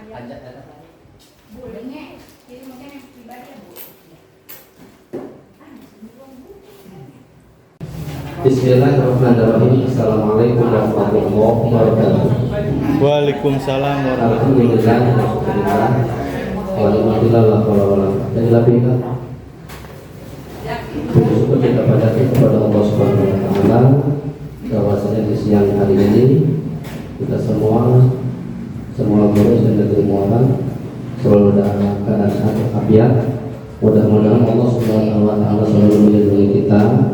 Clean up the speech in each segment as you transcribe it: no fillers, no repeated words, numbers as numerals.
Bismillahirrahmanirrahim. Assalamualaikum warahmatullahi wabarakatuh. Waalaikumsalam warahmatullahi wabarakatuh. Puji syukur kita panjatkan kepada Allah Subhanahu wa taala bahwasanya di siang hari ini kita semua guru dan negeri Muara selalu dalam keadaan sehat walafiat. Mudah-mudahan Allah Subhanahu wa taala selalu melindungi kita,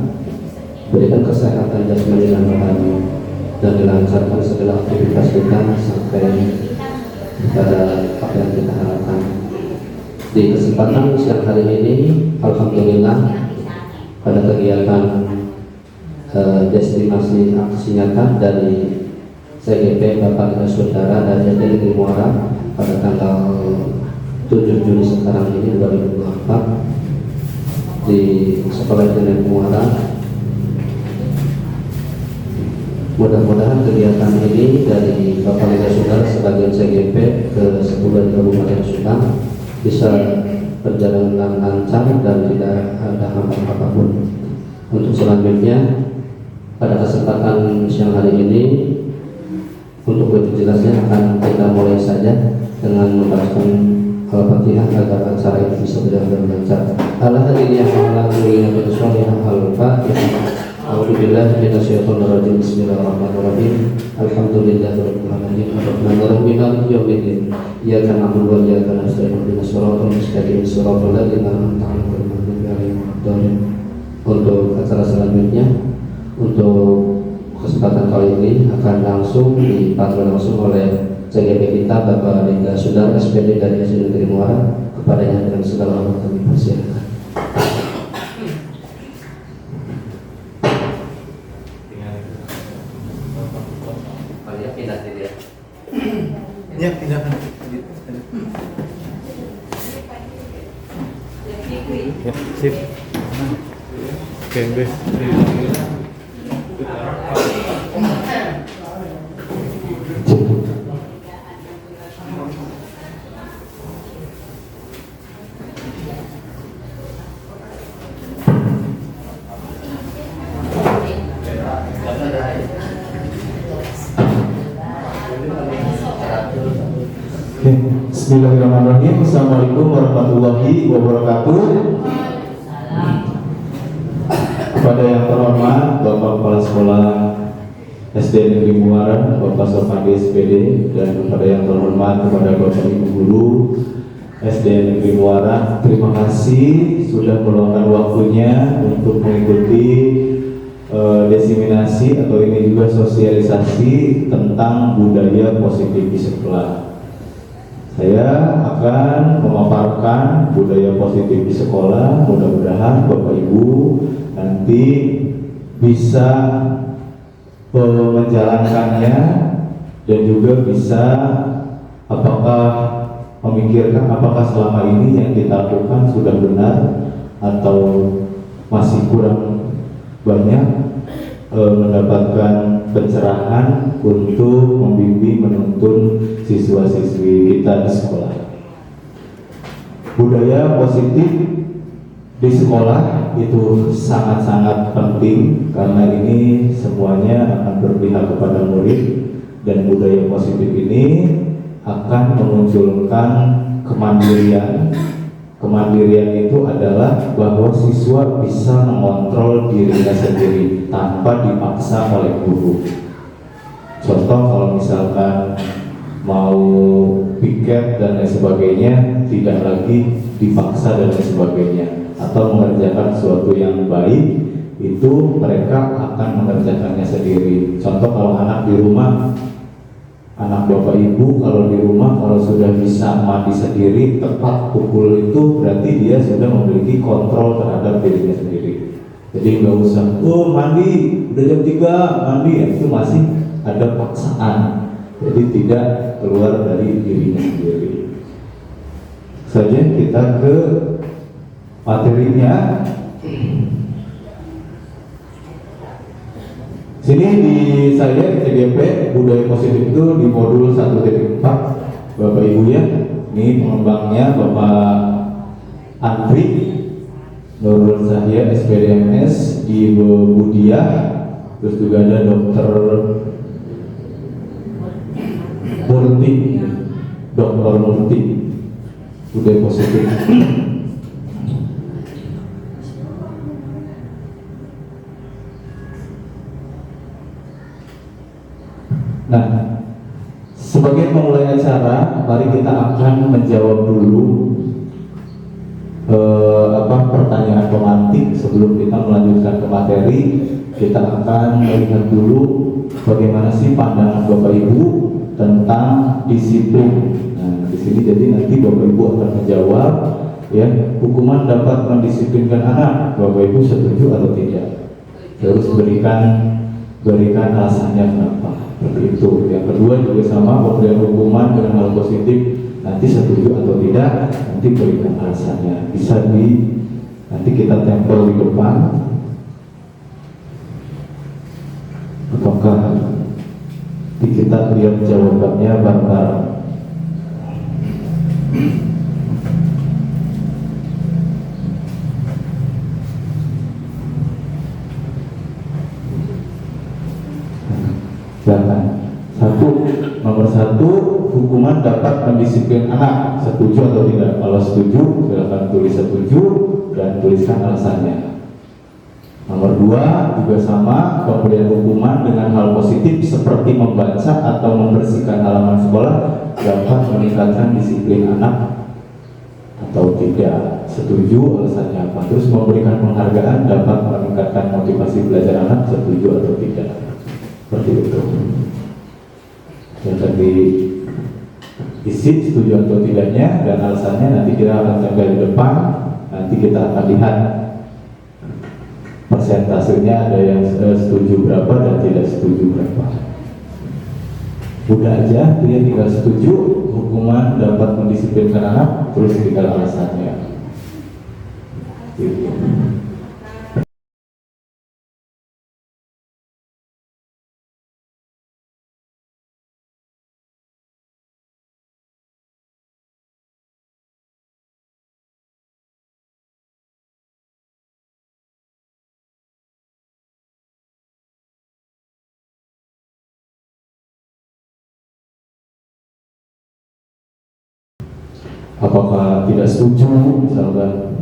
berikan kesehatan jasmani dan rohani, dan dilancarkan segala aktivitas kita sampai pada apa yang kita harapkan. Di kesempatan siang hari ini, alhamdulillah pada kegiatan destinasi aksi nyata dari CGP Bapak dan Saudara dari Negeri Muara pada tanggal 7 Juli sekarang ini 2024 di Sekolah Negeri Muara. Mudah-mudahan kegiatan ini dari Bapak dan Saudara sebagai CGP ke 10 Kabupaten Subang bisa berjalan dengan lancar dan tidak ada hambatan apapun. Untuk selanjutnya pada kesempatan siang hari ini, untuk lebih jelasnya akan kita mulai saja dengan membacakan Al-Fatihah agar acara ini bisa berjalan dengan lancar. Al-Fatihah. A'udzubillahi minasyaitonir rajim. Bismillahirrahmanirrahim. Alhamdulillahirabbil alamin. Arrahmanirrahim. Maliki yaumiddin. Iyyaka na'budu wa iyyaka nasta'in. Ihdinas siratal mustaqim. Siratal ladzina an'amta 'alaihim ghairil maghdubi 'alaihim waladdallin. Untuk acara selanjutnya, untuk kesempatan kali ini akan langsung dipandu langsung oleh CGP kita Bapak Ringga Sudar SPD dari SD Negeri Muara. Kepadanya dengan segala hormat kami persilakan. Ya, pindahkan. Ya, sip. Oke, Mbak. Bismillahirrahmanirrahim. Assalamualaikum warahmatullahi wabarakatuh. Kepada yang terhormat Bapak Kepala Sekolah SD Negeri Muara, Bapak Sofandi SPD, dan kepada yang terhormat kepada Bapak Ibu Guru SD Negeri Muara, terima kasih sudah meluangkan waktunya untuk mengikuti desiminasi atau ini juga sosialisasi tentang budaya positif di sekolah. Saya akan memaparkan budaya positif di sekolah. Mudah-mudahan Bapak Ibu nanti bisa menjalankannya dan juga bisa memikirkan apakah selama ini yang kita lakukan sudah benar atau masih kurang banyak mendapatkan pencerahan untuk membimbing menuntun siswa-siswi kita di sekolah. Budaya positif di sekolah itu sangat-sangat penting karena ini semuanya akan berpihak kepada murid, dan budaya positif ini akan memunculkan kemandirian. Kemandirian itu adalah bahwa siswa bisa mengontrol dirinya sendiri tanpa dipaksa oleh guru. Contoh, kalau misalkan mau piket dan lain sebagainya, tidak lagi dipaksa dan lain sebagainya, atau mengerjakan sesuatu yang baik, itu mereka akan mengerjakannya sendiri. Contoh, kalau anak di rumah, anak Bapak Ibu kalau di rumah kalau sudah bisa mandi sendiri tepat pukul itu, berarti dia sudah memiliki kontrol terhadap dirinya sendiri. Jadi nggak usah mandi udah jam 3 mandi, ya, itu masih ada paksaan. Jadi tidak keluar dari dirinya sendiri. Saja kita ke materinya. Sini di saya CGP budaya positif itu di modul 1.4 Bapak Ibu ya. Ini pengembangnya Bapak Andri Nurul Zahia SPDMS di Budia, terus juga ada Dokter Murti udah positif. Nah, sebagai pemulai acara, mari kita akan menjawab dulu pertanyaan pemantik sebelum kita melanjutkan ke materi. Kita akan melihat dulu bagaimana sih pandangan Bapak Ibu tentang disiplin. Nah, di sini jadi nanti Bapak Ibu akan menjawab ya, hukuman dapat mendisiplinkan anak. Bapak Ibu setuju atau tidak? Terus berikan alasannya kenapa. Seperti itu. Yang kedua juga sama, pemberian hukuman dengan hal positif, nanti setuju atau tidak, nanti berikan alasannya. Bisa nanti kita tempel di depan. Apakah kita lihat jawabannya bareng-bareng? Nomor satu, hukuman dapat mendisiplin anak. Setuju atau tidak? Kalau setuju, silakan tulis setuju dan tuliskan alasannya. Nomor dua juga sama, pemberian hukuman dengan hal positif seperti membaca atau membersihkan halaman sekolah dapat meningkatkan disiplin anak atau tidak. Setuju, alasannya apa? Terus memberikan penghargaan dapat meningkatkan motivasi belajar anak. Setuju atau tidak? Seperti itu. Yang tadi isi setuju atau tidaknya dan alasannya nanti kita akan tempel di depan. Nanti kita akan lihat persentasenya, ada yang setuju berapa dan tidak setuju berapa. Udah aja, dia tinggal setuju hukuman dapat mendisiplinkan anak, terus tinggal alasannya. Gitu. Apakah tidak setuju misalkan?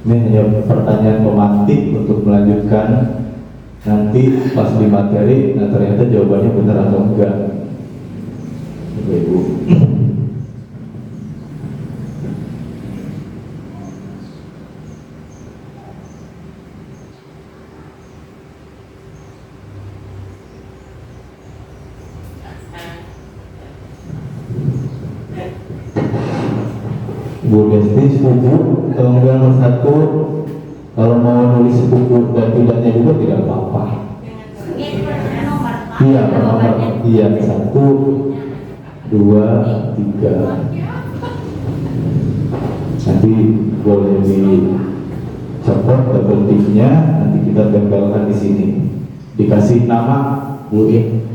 Ini hanya pertanyaan pemantik untuk melanjutkan nanti pas di materi. Nah, ternyata jawabannya benar atau enggak, Ibu. Bu Desti setuju atau enggak? Nomor satu, kalau mau nulis setuju dan tidaknya juga tidak apa-apa. Iya, nomor iya 1, 2, 3. Nanti boleh dicopot double ticknya, nanti kita tempelkan di sini. Dikasih nama Bu In.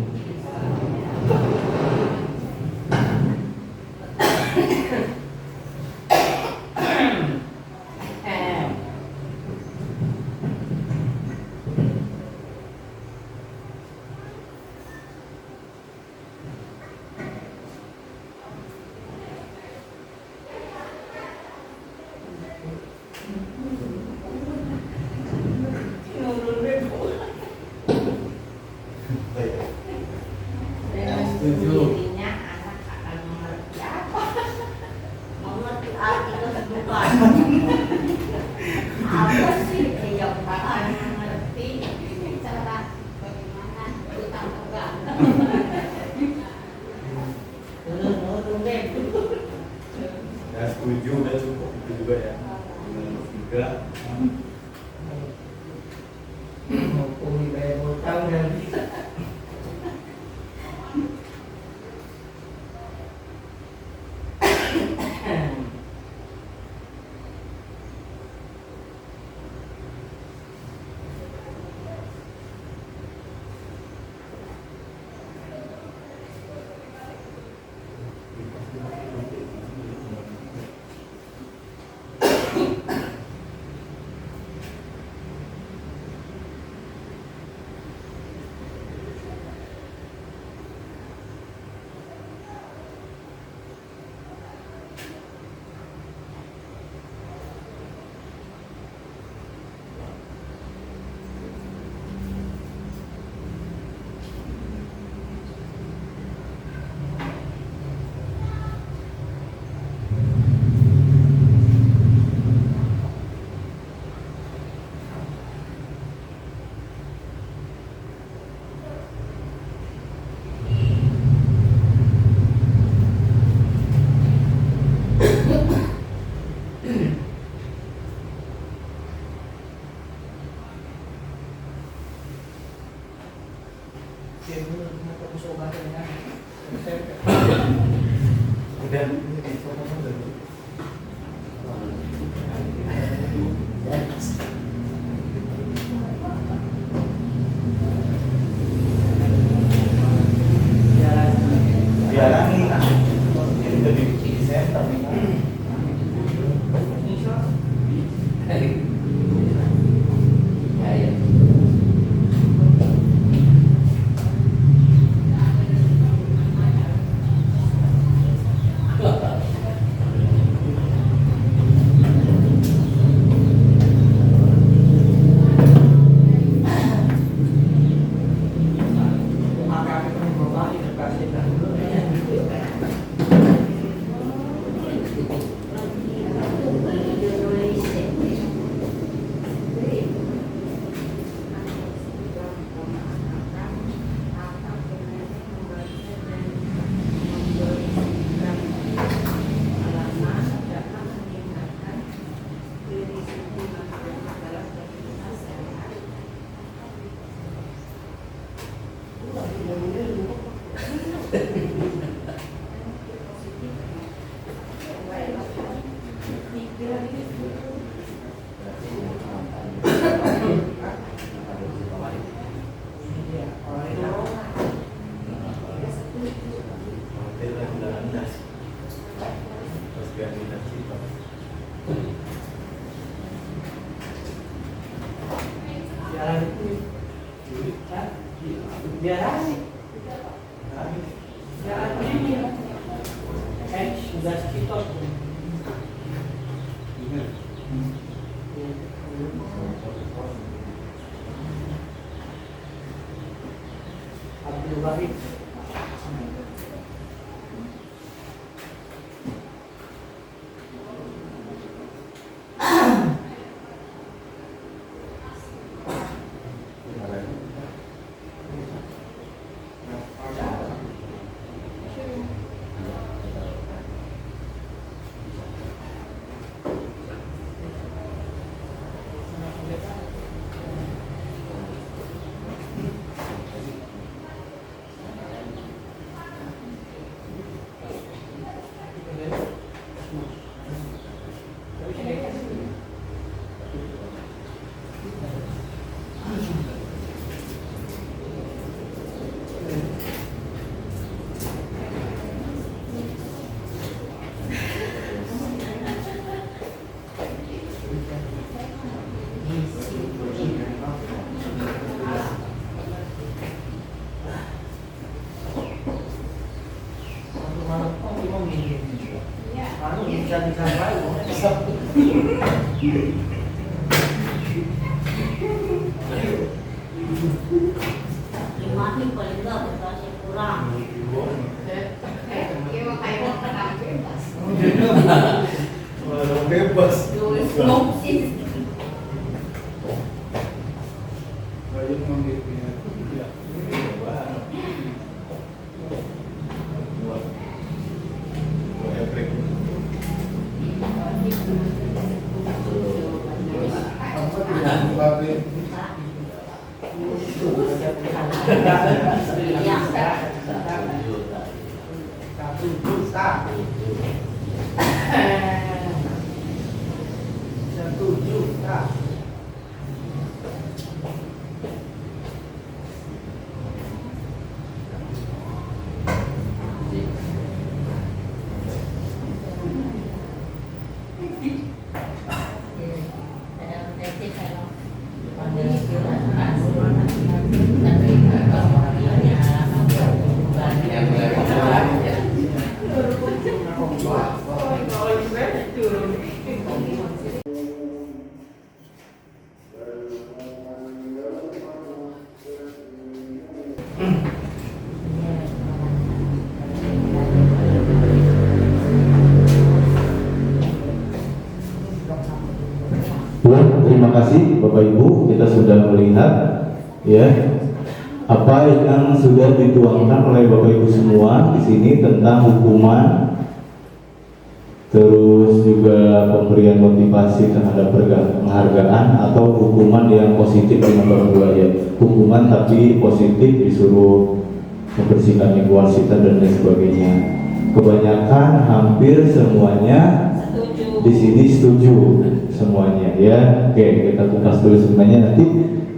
Setuju, udah cukup itu juga ya. Nomor 3. Hukum dibayar utang dan biar kita cita. Jalan itu. Jalan. Jalan ini. Sudah sekitar. Abdul Wahid. Bebas. Terima kasih Bapak Ibu, kita sudah melihat ya apa yang sudah dituangkan oleh Bapak Ibu semua di sini tentang hukuman, terus juga pemberian motivasi terhadap penghargaan atau hukuman yang positif yang nomor 2 ya, hukuman tapi positif disuruh membersihkan lingkungan sekitar dan lain sebagainya. Kebanyakan hampir semuanya di sini setuju semuanya ya. Oke, kita kupas dulu sebenarnya, nanti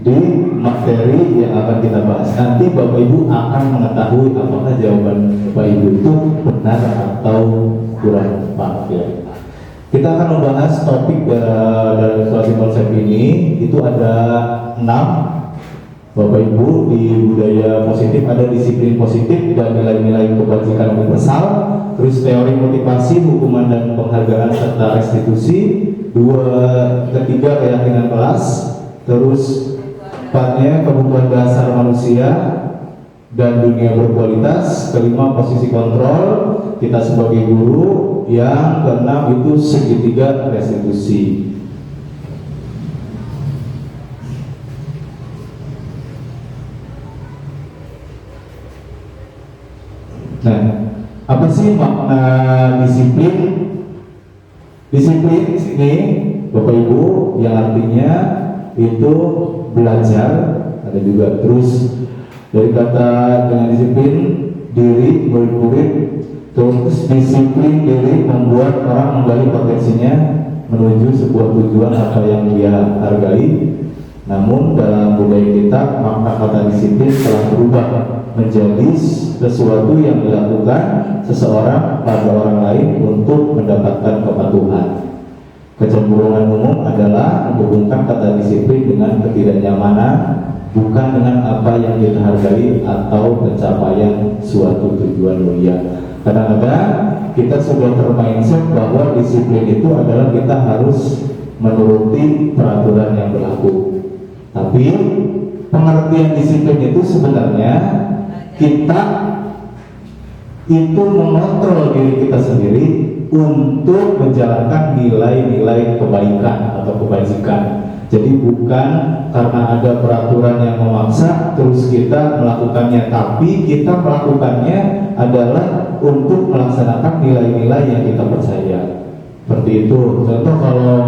di materi yang akan kita bahas nanti Bapak Ibu akan mengetahui apakah jawaban Bapak Ibu itu benar atau kurang tepat ya. Kita akan membahas topik dalam situasi konsep ini, itu ada 6 Bapak Ibu. Di budaya positif ada disiplin positif dan nilai-nilai kebajikan universal, terus teori motivasi, hukuman dan penghargaan serta restitusi, ketiga keyakinan kelas, terus 4-nya kebutuhan dasar manusia dan dunia berkualitas, kelima posisi kontrol kita sebagai guru, yang keenam itu segitiga restitusi. Nah, apa sih makna disiplin? Disiplin di sini Bapak Ibu yang artinya itu belajar, ada juga terus dari kata dengan disiplin diri, murid-murid, terus disiplin diri membuat orang menggali potensinya menuju sebuah tujuan apa yang dia hargai. Namun dalam budaya kita makna kata disiplin telah berubah menjadi sesuatu yang dilakukan seseorang pada orang lain untuk mendapatkan kepatuhan. Kecemburuan umum adalah menghubungkan kata disiplin dengan ketidaknyamanan, bukan dengan apa yang kita hargai atau pencapaian suatu tujuan mulia. Kadang-kadang kita sudah termindset bahwa disiplin itu adalah kita harus menuruti peraturan yang berlaku. Tapi pengertian disiplin itu sebenarnya kita itu mengontrol diri kita sendiri untuk menjalankan nilai-nilai kebaikan atau kebajikan. Jadi bukan karena ada peraturan yang memaksa terus kita melakukannya, tapi kita melakukannya adalah untuk melaksanakan nilai-nilai yang kita percaya. Seperti itu. Contoh kalau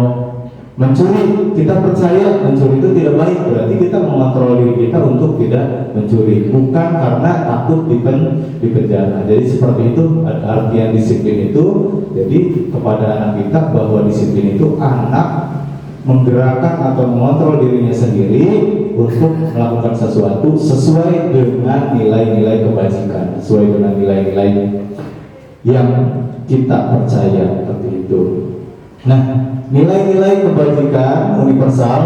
mencuri, kita percaya mencuri itu tidak baik, berarti kita mengontrol diri kita untuk tidak mencuri, bukan karena takut di penjara. Jadi seperti itu artian disiplin itu. Jadi kepada anak kita bahwa disiplin itu anak menggerakkan atau mengontrol dirinya sendiri untuk melakukan sesuatu sesuai dengan nilai-nilai kebajikan, sesuai dengan nilai-nilai yang kita percaya, seperti itu. Nah, nilai-nilai kebajikan universal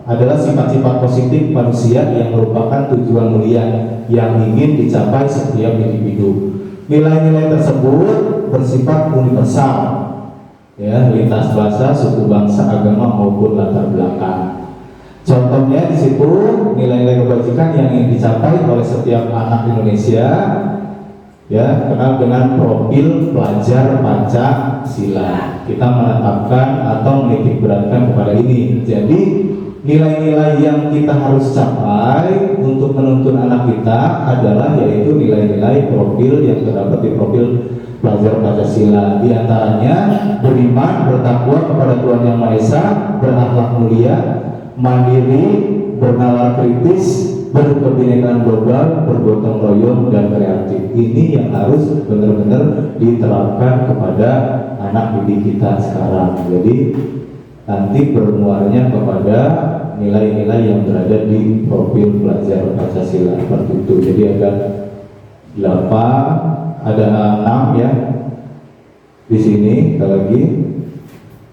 adalah sifat-sifat positif manusia yang merupakan tujuan mulia yang ingin dicapai setiap individu. Nilai-nilai tersebut bersifat universal, ya, lintas bahasa, suku, bangsa, agama maupun latar belakang. Contohnya di situ nilai-nilai kebajikan yang ingin dicapai oleh setiap anak Indonesia, ya, kenal dengan profil pelajar Pancasila. Kita menetapkan atau menitik beratkan kepada ini. Jadi nilai-nilai yang kita harus capai untuk menuntun anak kita adalah yaitu nilai-nilai profil yang terdapat di profil pelajar Pancasila. Di antaranya beriman, bertakwa kepada Tuhan Yang Maha Esa, berakhlak mulia, mandiri, bernalar kritis, berkebinekaan global, bergotong royong, dan kreatif. Ini yang harus benar-benar diterapkan kepada anak didik kita sekarang. Jadi nanti bermuarnya kepada nilai-nilai yang berada di profil pelajar Pancasila, seperti itu. Jadi ada 6 ya di sini. Kita lagi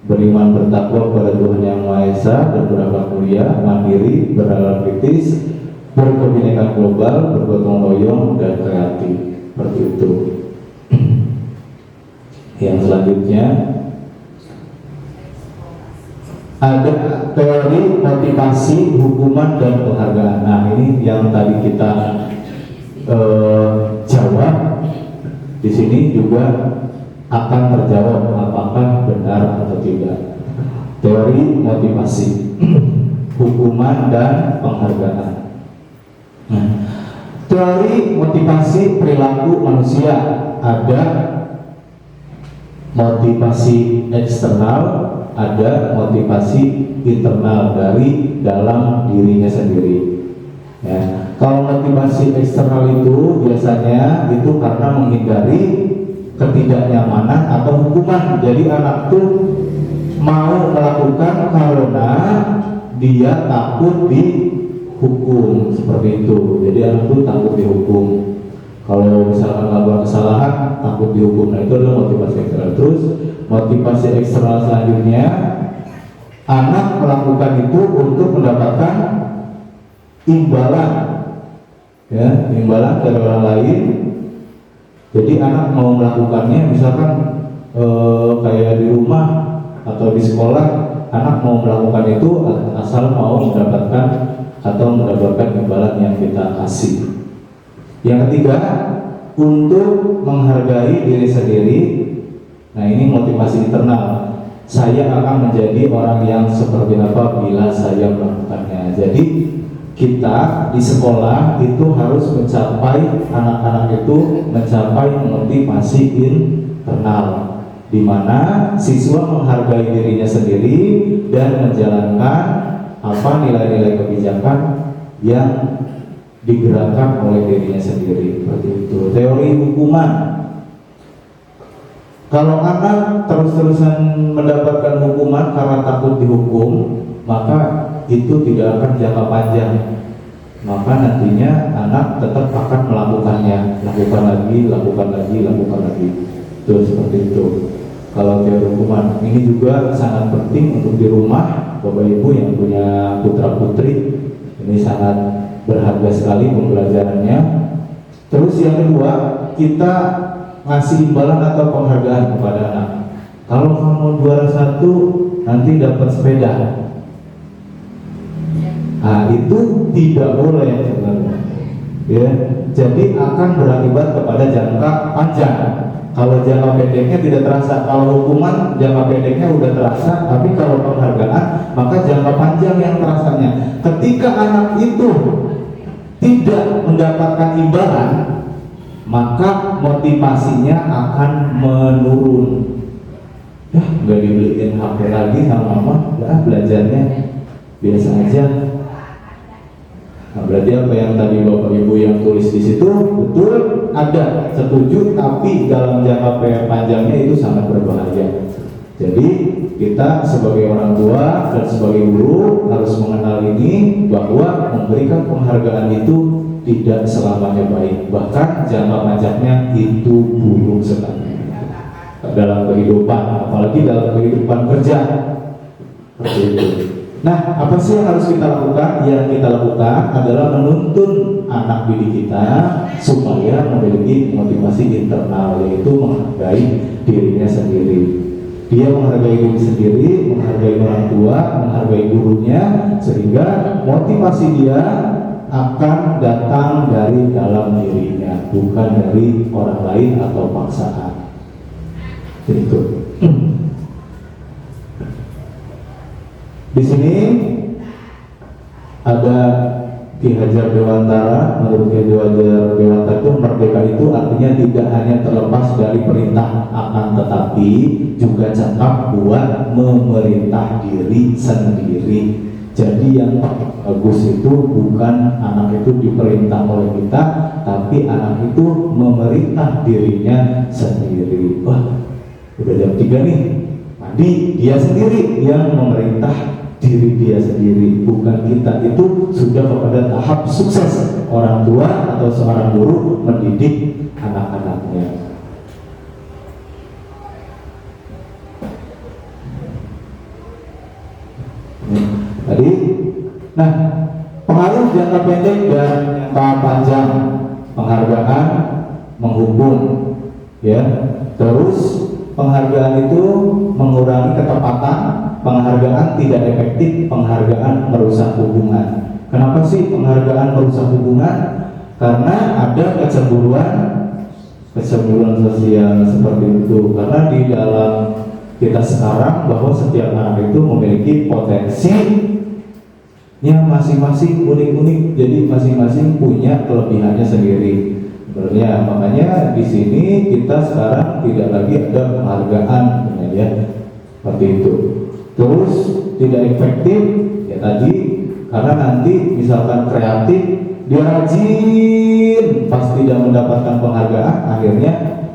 beriman, bertakwa kepada Tuhan Yang Maha Esa, dan berakhlak mulia, mandiri, bernalar kritis, berkebinekaan global, bergotong royong, dan kreatif, seperti itu. Yang selanjutnya ada teori motivasi, hukuman, dan penghargaan. Nah, ini yang tadi kita jawab. Di sini juga akan terjawab apakah benar atau tidak. Teori motivasi, hukuman, dan penghargaan. Nah, teori motivasi perilaku manusia ada motivasi eksternal, ada motivasi internal dari dalam dirinya sendiri. Ya, kalau motivasi eksternal itu biasanya itu karena menghindari ketidaknyamanan atau hukuman. Jadi anak tuh mau melakukan karena dia takut dihukum, seperti itu. Jadi anak tuh takut dihukum. Kalau misalkan melakukan kesalahan takut dihukum. Nah, itu adalah motivasi eksternal. Terus motivasi eksternal selanjutnya, anak melakukan itu untuk mendapatkan imbalan, ya, imbalan dari orang lain. Jadi anak mau melakukannya, misalkan kayak di rumah atau di sekolah, anak mau melakukan itu asal mau mendapatkan atau mendapatkan imbalan yang kita kasih. Yang ketiga, untuk menghargai diri sendiri. Nah, ini motivasi internal. Saya akan menjadi orang yang seperti apa bila saya melakukannya. Jadi kita di sekolah itu harus mencapai, anak-anak itu mencapai motivasi internal, di mana siswa menghargai dirinya sendiri dan menjalankan apa nilai-nilai kebijakan yang digerakkan oleh dirinya sendiri, seperti itu. Teori hukuman, kalau anak terus-terusan mendapatkan hukuman karena takut dihukum, maka itu tidak akan jangka panjang. maka nantinya anak tetap akan melakukannya, lakukan lagi, tuh seperti itu. Kalau teori hukuman ini juga sangat penting untuk di rumah Bapak Ibu yang punya putra putri, ini sangat berharga sekali pembelajarannya. Terus yang kedua, kita ngasih imbalan atau penghargaan kepada anak. Kalau kamu juara 1 nanti dapat sepeda. Nah, itu tidak boleh sebenarnya. Ya, jadi akan berakibat kepada jangka panjang. Kalau jangka pendeknya tidak terasa, kalau hukuman jangka pendeknya udah terasa, tapi kalau penghargaan maka jangka panjang yang terasanya. Ketika anak itu tidak mendapatkan imbalan, maka motivasinya akan menurun. Ya, nggak dibeliin HP lagi sama mama, ya belajarnya biasa aja. Nah, berarti apa yang tadi Bapak Ibu yang tulis di situ betul ada, setuju, tapi dalam jangka panjangnya itu sangat berbahaya. Jadi kita sebagai orang tua dan sebagai guru harus mengenal ini, bahwa memberikan penghargaan itu tidak selamanya baik, bahkan jangka panjangnya itu buruk sekali dalam kehidupan, apalagi dalam kehidupan kerja. Seperti itu. Nah, apa sih yang harus kita lakukan? Yang kita lakukan adalah menuntun anak didik kita supaya memiliki motivasi internal, yaitu menghargai dirinya sendiri. Dia menghargai diri sendiri, menghargai orang tua, menghargai gurunya, sehingga motivasi dia akan datang dari dalam dirinya, bukan dari orang lain atau paksaan. Itu. Di sini ada Ki Hajar Dewantara. Menurut Ki Hajar Dewantara itu merdeka itu artinya tidak hanya terlepas dari perintah, akan tetapi juga cakap buat memerintah diri sendiri. Jadi yang bagus itu bukan anak itu diperintah oleh kita, tapi anak itu memerintah dirinya sendiri. Wah, udah jam 3 nih, mandi, dia sendiri yang memerintah diri dia sendiri, bukan kita. Itu sudah kepada tahap sukses orang tua atau seorang guru mendidik anak-anaknya. Tadi, nah, pengaruh jangka pendek dan jangka panjang, penghargaan, menghukum, ya. Terus penghargaan itu mengurangi ketepatan, penghargaan tidak efektif, penghargaan merusak hubungan. Kenapa sih penghargaan merusak hubungan? Karena ada kecemburuan sosial seperti itu. Karena di dalam kita sekarang bahwa setiap anak itu memiliki potensi yang masing-masing unik-unik, jadi masing-masing punya kelebihannya sendiri. Sebenarnya makanya di sini kita sekarang tidak lagi ada penghargaan, ya, seperti itu. Terus tidak efektif, ya tadi, karena nanti misalkan kreatif, dia rajin, pas tidak mendapatkan penghargaan, akhirnya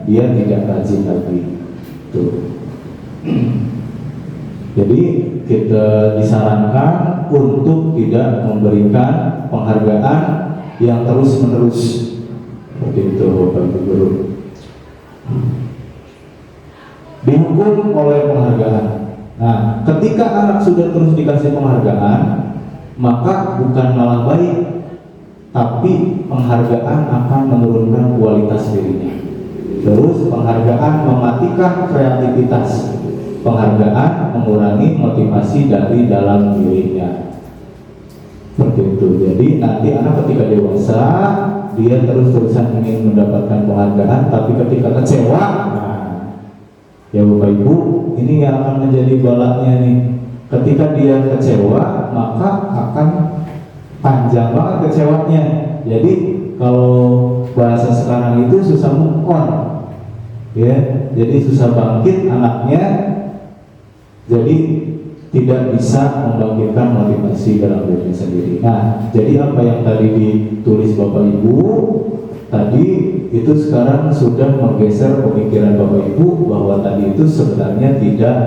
dia tidak rajin lagi. Tuh. Jadi kita disarankan untuk tidak memberikan penghargaan yang terus-menerus. Seperti itu Bapak Ibu Guru. Dihukum oleh penghargaan. Nah, ketika anak sudah terus dikasih penghargaan, maka bukan malah baik, tapi penghargaan akan menurunkan kualitas dirinya. Terus penghargaan mematikan kreativitas. Penghargaan mengurangi motivasi dari dalam dirinya. Seperti itu. Jadi nanti anak ketika dewasa, dia terus-terusan ingin mendapatkan penghargaan, tapi ketika kecewa, nah, ya Bapak Ibu, ini yang akan menjadi balanya nih. Ketika dia kecewa, maka akan panjang banget kecewanya. Jadi kalau bahasa sekarang itu susah move on, ya. Jadi susah bangkit anaknya. Jadi tidak bisa membangkitkan motivasi dalam diri sendiri. Nah, jadi apa yang tadi ditulis Bapak Ibu tadi itu sekarang sudah menggeser pemikiran Bapak Ibu bahwa tadi itu sebenarnya tidak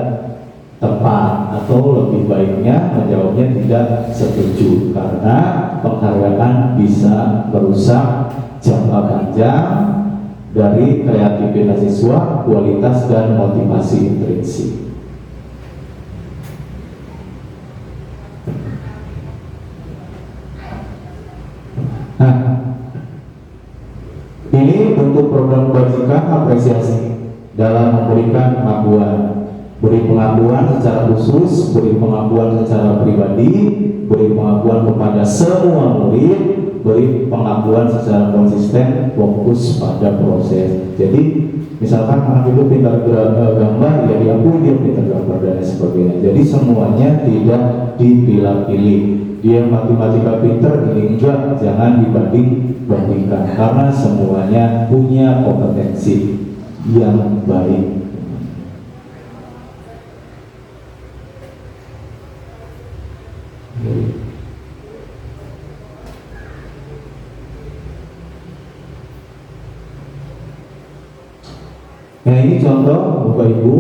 tepat, atau lebih baiknya menjawabnya tidak setuju karena penghargaan bisa merusak jangka panjang dari kreativitas siswa, kualitas dan motivasi intrinsik. Nah, ini bentuk program kebajikan apresiasi dalam memberikan pengakuan. Beri pengakuan secara khusus, beri pengakuan secara pribadi, beri pengakuan kepada semua murid, beri pengakuan secara konsisten, fokus pada proses. Jadi misalkan anak itu pintar gambar, ya diakui dia pintar gambar dan sebagainya. Jadi semuanya tidak dipilah-pilih. Dia matematika pintar, ini enggak, jangan dibanding-bandingkan karena semuanya punya kompetensi yang baik. Nah, ini contoh Bapak Ibu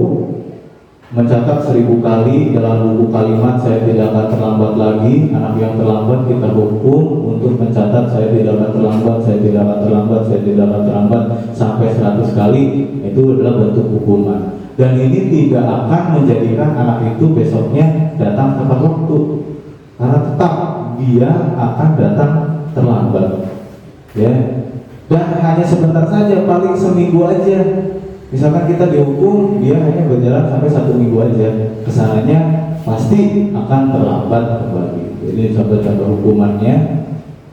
mencatat 1000 kali dalam buku kalimat saya tidak akan terlambat lagi. Anak yang terlambat kita hukum untuk mencatat saya tidak akan terlambat, saya tidak akan terlambat, saya tidak akan terlambat sampai 100 kali. Itu adalah bentuk hukuman. Dan ini tidak akan menjadikan anak itu besoknya datang tepat waktu, karena tetap dia akan datang terlambat, ya. Dan hanya sebentar saja, paling seminggu aja. Misalkan kita dihukum, dia hanya berjalan sampai 1 minggu aja, kesananya pasti akan terlambat kembali. Jadi contoh-contoh hukumannya,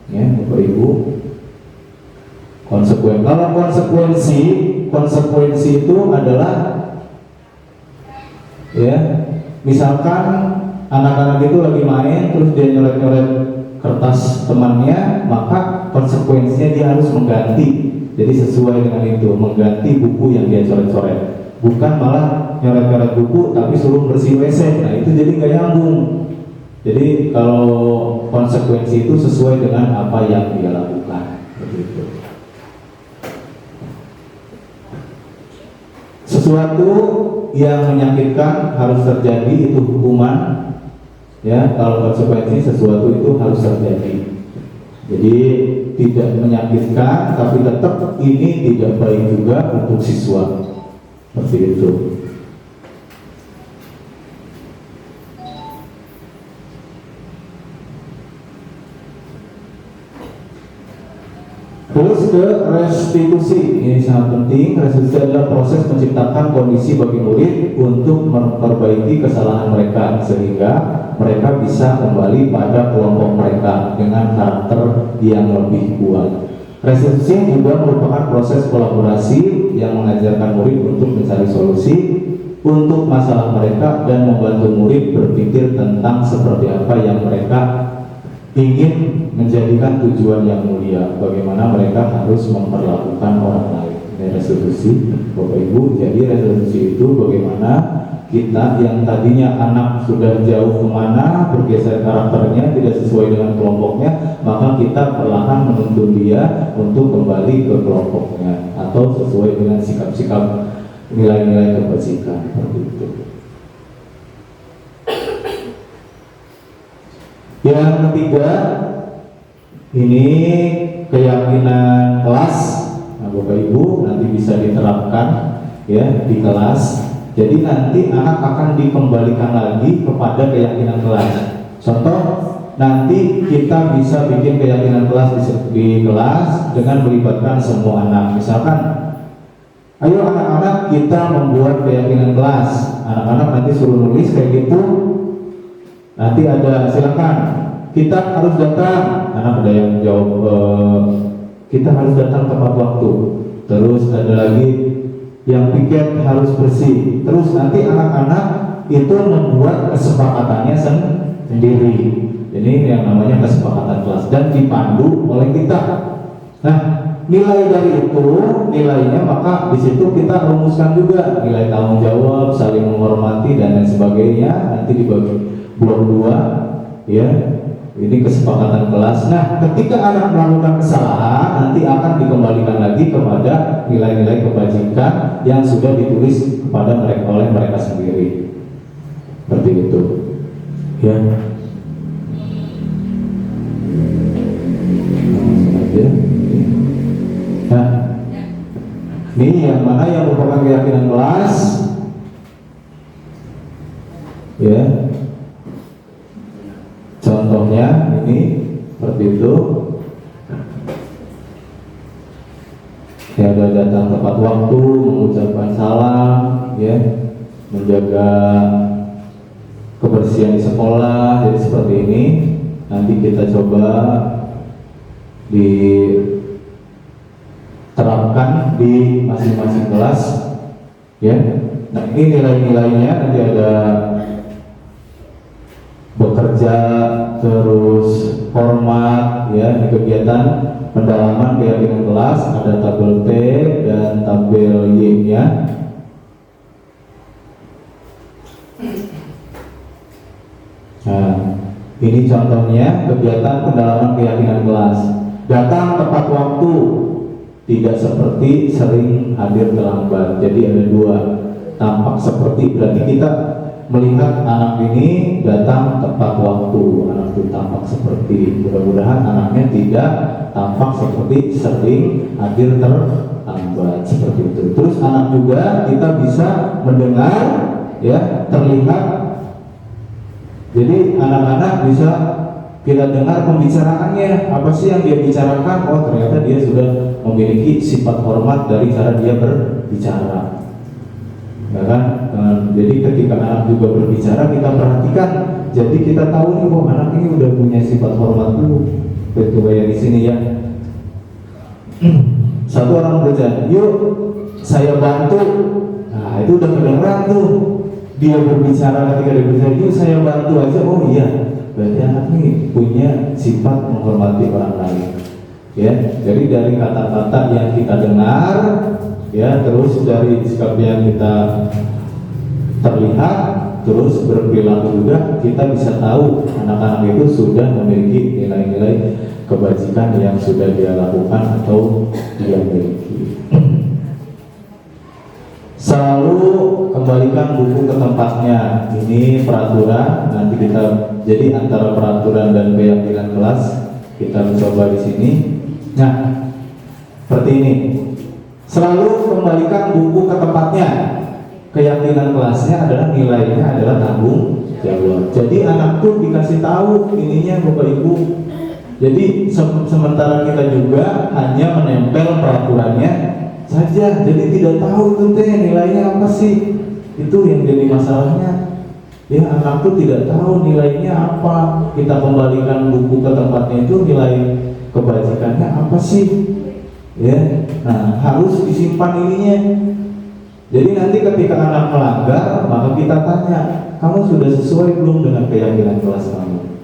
ya Bapak Ibu. Kalau konsekuensi itu adalah, ya, misalkan anak-anak itu lagi main, terus dia nyoret-nyoret kertas temannya, maka konsekuensinya dia harus mengganti. Jadi sesuai dengan itu, mengganti buku yang dia coret-coret. Bukan malah nyoret-nyoret buku tapi suruh bersih WC. Nah itu jadi gak nyambung. Jadi kalau konsekuensi itu sesuai dengan apa yang dia lakukan. Begitu. Sesuatu yang menyakitkan harus terjadi, itu hukuman. Ya, kalau konsekuensi sesuatu itu harus terjadi. Jadi tidak menyakitkan, tapi tetap ini tidak baik juga untuk siswa. Seperti itu. Terus ke restitusi, ini sangat penting. Restitusi adalah proses menciptakan kondisi bagi murid untuk memperbaiki kesalahan mereka sehingga mereka bisa kembali pada kelompok mereka dengan karakter yang lebih kuat. Restitusi juga merupakan proses kolaborasi yang mengajarkan murid untuk mencari solusi untuk masalah mereka dan membantu murid berpikir tentang seperti apa yang mereka ingin menjadikan tujuan yang mulia, bagaimana mereka harus memperlakukan orang lain. Ini restitusi, Bapak Ibu. Jadi restitusi itu bagaimana kita yang tadinya anak sudah jauh kemana, bergeser karakternya, tidak sesuai dengan kelompoknya, maka kita perlahan menuntun dia untuk kembali ke kelompoknya atau sesuai dengan sikap-sikap nilai-nilai kebajikan. Seperti itu. Yang ketiga, ini keyakinan kelas. Nah, Bapak Ibu nanti bisa diterapkan ya di kelas. Jadi nanti anak akan dikembalikan lagi kepada keyakinan kelas. Contoh, nanti kita bisa bikin keyakinan kelas di kelas dengan melibatkan semua anak. Misalkan, ayo anak-anak kita membuat keyakinan kelas. Anak-anak nanti suruh nulis kayak gitu. Nanti ada, silakan kita harus datang. Anak ada yang jawab, kita harus datang tepat waktu. Terus ada lagi yang piket harus bersih. Terus nanti anak-anak itu membuat kesepakatannya sendiri. Jadi yang namanya kesepakatan kelas dan dipandu oleh kita. Nah, nilai dari itu, nilainya maka di situ kita rumuskan juga nilai tanggung jawab, saling menghormati dan lain sebagainya. Nanti dibagi blok 2, ya. Ini kesepakatan kelas. Nah, ketika anak melakukan kesalahan, nanti akan dikembalikan lagi kepada nilai-nilai kebajikan yang sudah ditulis kepada mereka oleh mereka sendiri. seperti itu ya. Nah, ini yang mana yang merupakan keyakinan kelas ya. Contohnya ini seperti itu ya, ada datang tepat waktu, mengucapkan salam ya, menjaga kebersihan di sekolah. Jadi seperti ini nanti kita coba diterapkan di masing-masing kelas ya. Nah, ini nilai-nilainya nanti ada bekerja, terus hormat ya, di kegiatan pendalaman keyakinan kelas ada tabel T dan tabel Y-nya. Nah, ini contohnya kegiatan pendalaman keyakinan kelas. Datang tepat waktu, tidak seperti sering hadir terlambat. Jadi ada dua, tampak seperti, berarti kita melihat anak ini datang tepat waktu, anak itu tampak seperti. Mudah-mudahan anaknya tidak tampak seperti sering hadir terlambat, seperti itu. Terus anak juga kita bisa mendengar ya, terlihat. Jadi anak-anak bisa kita dengar pembicaraannya, apa sih yang dia bicarakan. Oh, ternyata dia sudah memiliki sifat hormat dari cara dia berbicara ya kan. Jadi ketika anak juga berbicara kita perhatikan, jadi kita tahu nih, oh anak ini udah punya sifat hormat dulu. Betul kayak di sini ya. Satu orang bekerja, yuk saya bantu. Nah itu udah kedengeran tuh, dia berbicara. Ketika dia berbicara, yuk saya bantu aja. Oh iya, berarti anak ini punya sifat menghormati orang lain ya. Jadi dari kata-kata yang kita dengar ya, terus dari sikap yang kita terlihat, terus berperilaku juga, kita bisa tahu anak-anak itu sudah memiliki nilai-nilai kebajikan yang sudah dia lakukan atau dia miliki. Selalu kembalikan buku ke tempatnya. Ini peraturan, nanti kita jadi antara peraturan dan keyakinan kelas kita mencoba di sini. Nah, seperti ini. Selalu kembalikan buku ke tempatnya. Keyakinan kelasnya adalah nilainya adalah tanggung jawab. Jadi anak tuh dikasih tahu ininya Bapak Ibu. Jadi sementara kita juga hanya menempel peraturannya saja. Jadi tidak tahu itu teh nilainya apa sih. Itu yang jadi masalahnya. Ya anak tuh tidak tahu nilainya apa. Kita kembalikan buku ke tempatnya itu nilai kebajikannya apa sih? Ya, nah harus disimpan ininya. Jadi nanti ketika anak melanggar, maka kita tanya, kamu sudah sesuai belum dengan keyakinan kelas kamu?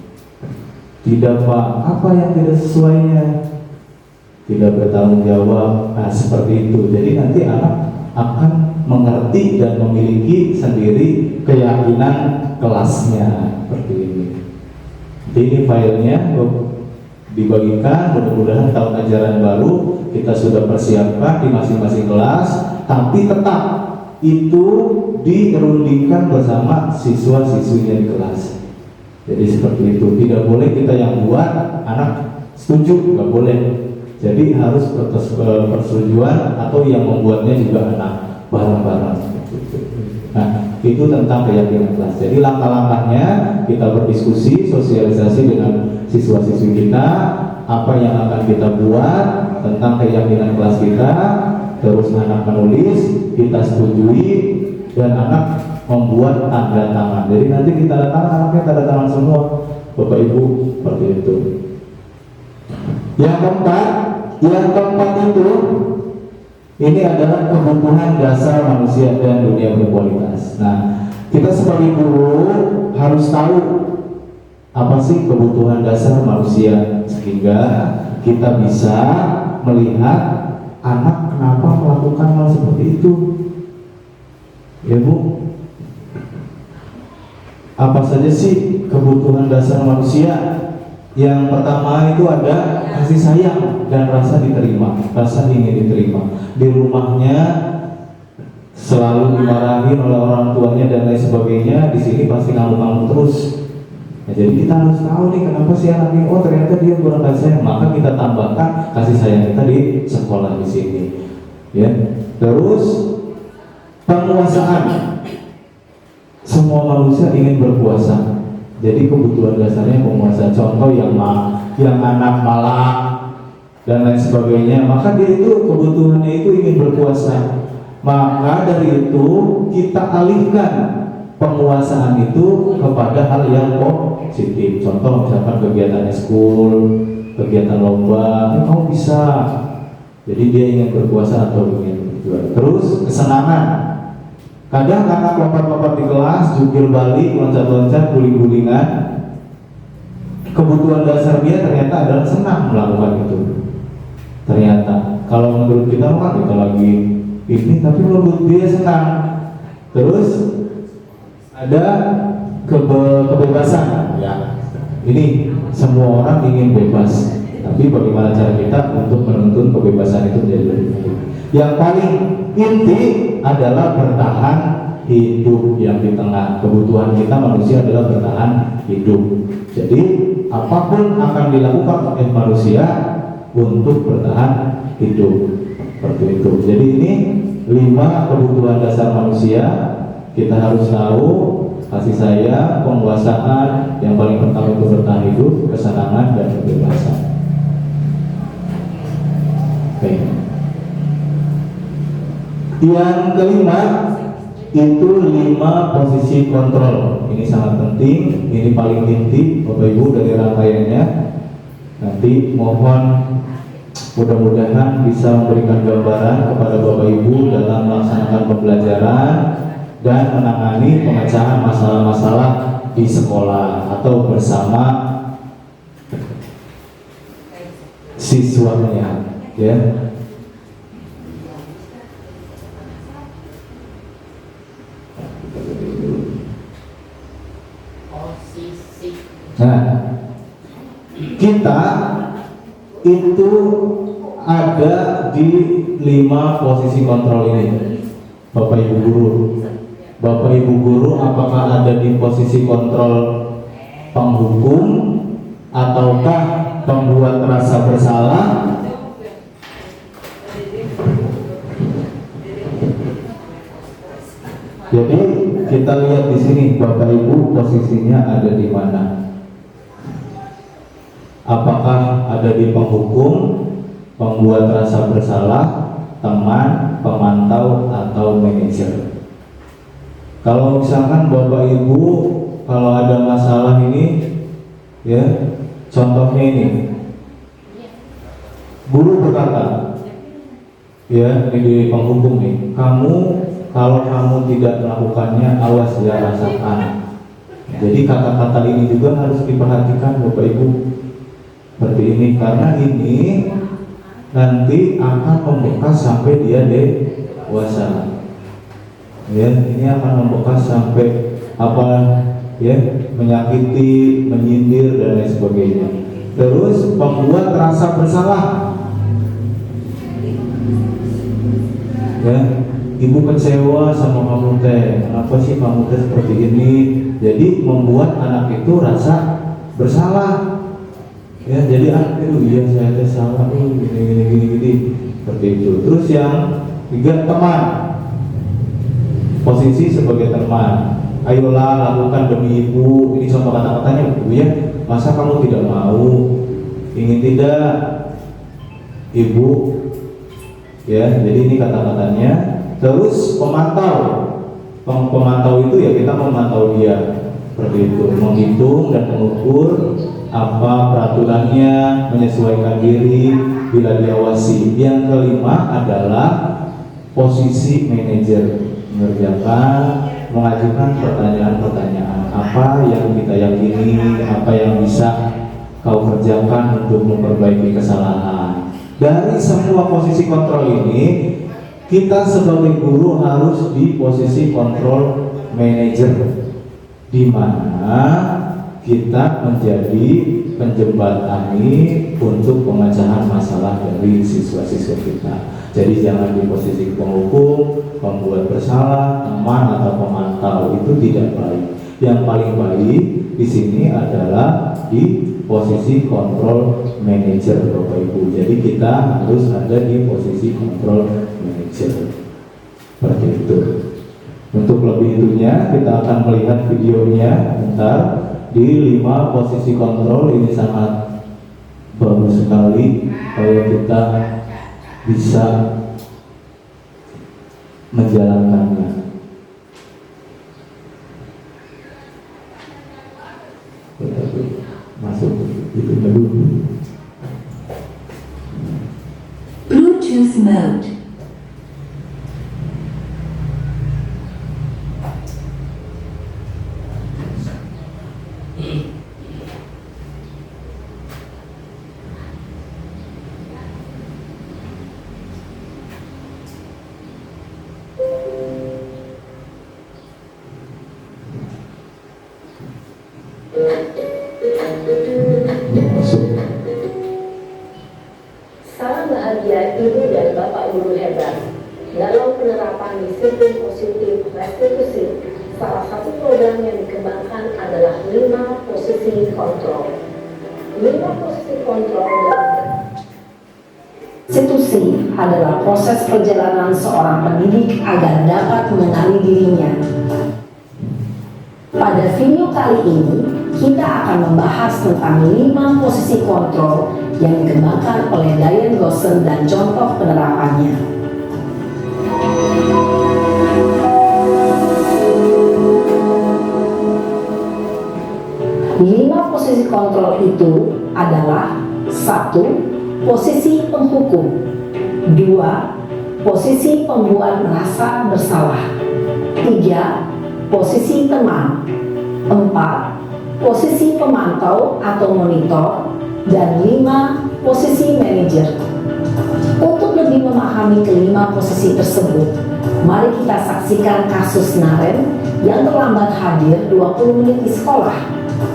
Tidak Pak, apa yang tidak sesuainya? Tidak bertanggung jawab. Nah seperti itu. Jadi nanti anak akan mengerti dan memiliki sendiri keyakinan kelasnya seperti ini. Jadi ini filenya dibagikan, mudah-mudahan tahun ajaran baru kita sudah persiapkan di masing-masing kelas, tapi tetap itu dirundingkan bersama siswa-siswinya di kelas. Jadi seperti itu, tidak boleh kita yang buat, anak setuju, nggak boleh. Jadi harus persetujuan atau yang membuatnya juga anak bareng-bareng. Nah, itu tentang keyakinan kelas. Jadi langkah-langkahnya kita berdiskusi, sosialisasi dengan siswa-siswi kita, apa yang akan kita buat tentang keyakinan kelas kita, terus anak menulis, kita setujui, dan anak membuat tanda tangan. Jadi nanti kita tanda tangan, anaknya tanda tangan semua, Bapak Ibu, seperti itu. Yang keempat itu, ini adalah kebutuhan dasar manusia dan dunia berkualitas. Nah, kita sebagai guru harus tahu apa sih kebutuhan dasar manusia, sehingga kita bisa melihat anak kenapa melakukan hal seperti itu. Ya Bu, apa saja sih kebutuhan dasar manusia? Yang pertama itu ada kasih sayang dan rasa diterima, rasa ingin diterima. Di rumahnya selalu dimarahin oleh orang tuanya dan lain sebagainya, di sini pasti ngamuk-ngamuk terus. Nah, jadi kita harus tahu nih kenapa sih anak ini, oh ternyata dia kurang kasih sayang, maka kita tambahkan kasih sayang kita di sekolah di sini. Ya, terus penguasaan. Semua manusia ingin berkuasa. Jadi kebutuhan dasarnya penguasa. Contoh yang anak malang dan lain sebagainya, maka dia itu kebutuhannya itu ingin berkuasa. Maka dari itu kita alihkan penguasaan itu kepada hal yang positif. Contoh misalkan kegiatan school, kegiatan lomba, kamu bisa. Jadi dia ingin berkuasa atau ingin berjuang. Terus kesenangan. Kadang anak lompat-lompat di kelas, jungkir balik, loncat-loncat, guling-gulingan. Kebutuhan dasar dia ternyata adalah senang melakukan itu. Ternyata kalau menurut kita kan kita lagi ini, tapi menurut dia senang. Terus ada kebebasan. Ya, ini semua orang ingin bebas. Tapi bagaimana cara kita untuk menuntun kebebasan itu menjadi lebih baik? Yang paling inti adalah bertahan hidup. Yang di tengah kebutuhan kita manusia adalah bertahan hidup. Jadi apapun akan dilakukan oleh manusia untuk bertahan hidup, seperti itu. Jadi ini 5 kebutuhan dasar manusia. Kita harus tahu kasih sayang, penguasaan, yang paling pertama itu bertahan hidup, kesenangan dan kebebasan. Oke. Yang kelima itu 5 posisi kontrol. Ini sangat penting, ini paling inti Bapak Ibu dari rangkaiannya. Nanti mohon mudah-mudahan bisa memberikan gambaran kepada Bapak Ibu dalam melaksanakan pembelajaran dan menangani pemecahan masalah-masalah di sekolah atau bersama siswanya, ya. Nah, kita itu ada di 5 posisi kontrol ini, Bapak Ibu guru. Bapak Ibu guru apakah ada di posisi kontrol penghukum ataukah pembuat rasa bersalah? Jadi kita lihat di sini Bapak Ibu posisinya ada di mana? Apakah ada di penghukum, pembuat rasa bersalah, teman, pemantau, atau manajer? Kalau misalkan Bapak Ibu kalau ada masalah ini, ya, contohnya ini, guru berkata, ya, ini di penghukum nih, kalau kamu tidak melakukannya, awas ya rasakan. Jadi kata-kata ini juga harus diperhatikan Bapak Ibu. Seperti ini, karena ini nanti akan membekas sampai dia dewasa. Ya, ini akan membekas sampai ya, menyakiti, menyindir dan lain sebagainya. Terus membuat rasa bersalah. Ya, ibu kecewa sama kamu teh, kenapa sih kamu teh seperti ini? Jadi membuat anak itu rasa bersalah. Ya, jadi anak itu iya saya teh salah, gini, seperti itu. Terus yang 3, teman. Posisi sebagai teman. Ayolah lakukan demi ibu. Ini contoh kata-katanya, Bu ya. Masa kamu tidak mau? Ingin tidak, ibu? Ya, jadi ini kata-katanya. Terus pemantau. Pemantau itu ya kita memantau dia, seperti itu, menghitung dan mengukur apa peraturannya, menyesuaikan diri bila diawasi. Yang kelima adalah posisi manajer, mengerjakan, mengajukan pertanyaan-pertanyaan, apa yang kita yakini, apa yang bisa kau kerjakan untuk memperbaiki kesalahan. Dari semua posisi kontrol ini, kita sebagai guru harus di posisi kontrol manajer, di mana kita menjadi penjembatani untuk pemecahan masalah dari siswa-siswa kita. Jadi jangan di posisi penghukum, pembuat bersalah, teman atau pemantau, itu tidak baik. Yang paling baik di sini adalah di posisi kontrol manager, Bapak Ibu. Jadi kita harus ada di posisi kontrol manager. Seperti itu. Untuk lebih itunya kita akan melihat videonya bentar. Di 5 posisi kontrol ini sangat bagus sekali kalau kita bisa menjalankannya. Masuk itu dulu. Bluetooth mode. Masuk. Salam bahagia Ibu dan Bapak Guru hebat. Dalam penerapan disiplin positif restitusi, salah satu program yang dikembangkan adalah 5 posisi kontrol. 5 posisi kontrol dalam restitusi adalah proses perjalanan seorang pendidik agar dapat mengenali dirinya. Pada video kali ini, kita akan membahas tentang 5 posisi kontrol yang dikembangkan oleh Diane Gosson dan contoh penerapannya. 5 posisi kontrol itu adalah 1. Posisi penghukum, 2. Posisi pembuat merasa bersalah, 3. Posisi teman, 4. Posisi pemantau atau monitor, dan 5. Posisi manajer. Untuk lebih memahami kelima posisi tersebut, mari kita saksikan kasus Naren yang terlambat hadir 20 menit di sekolah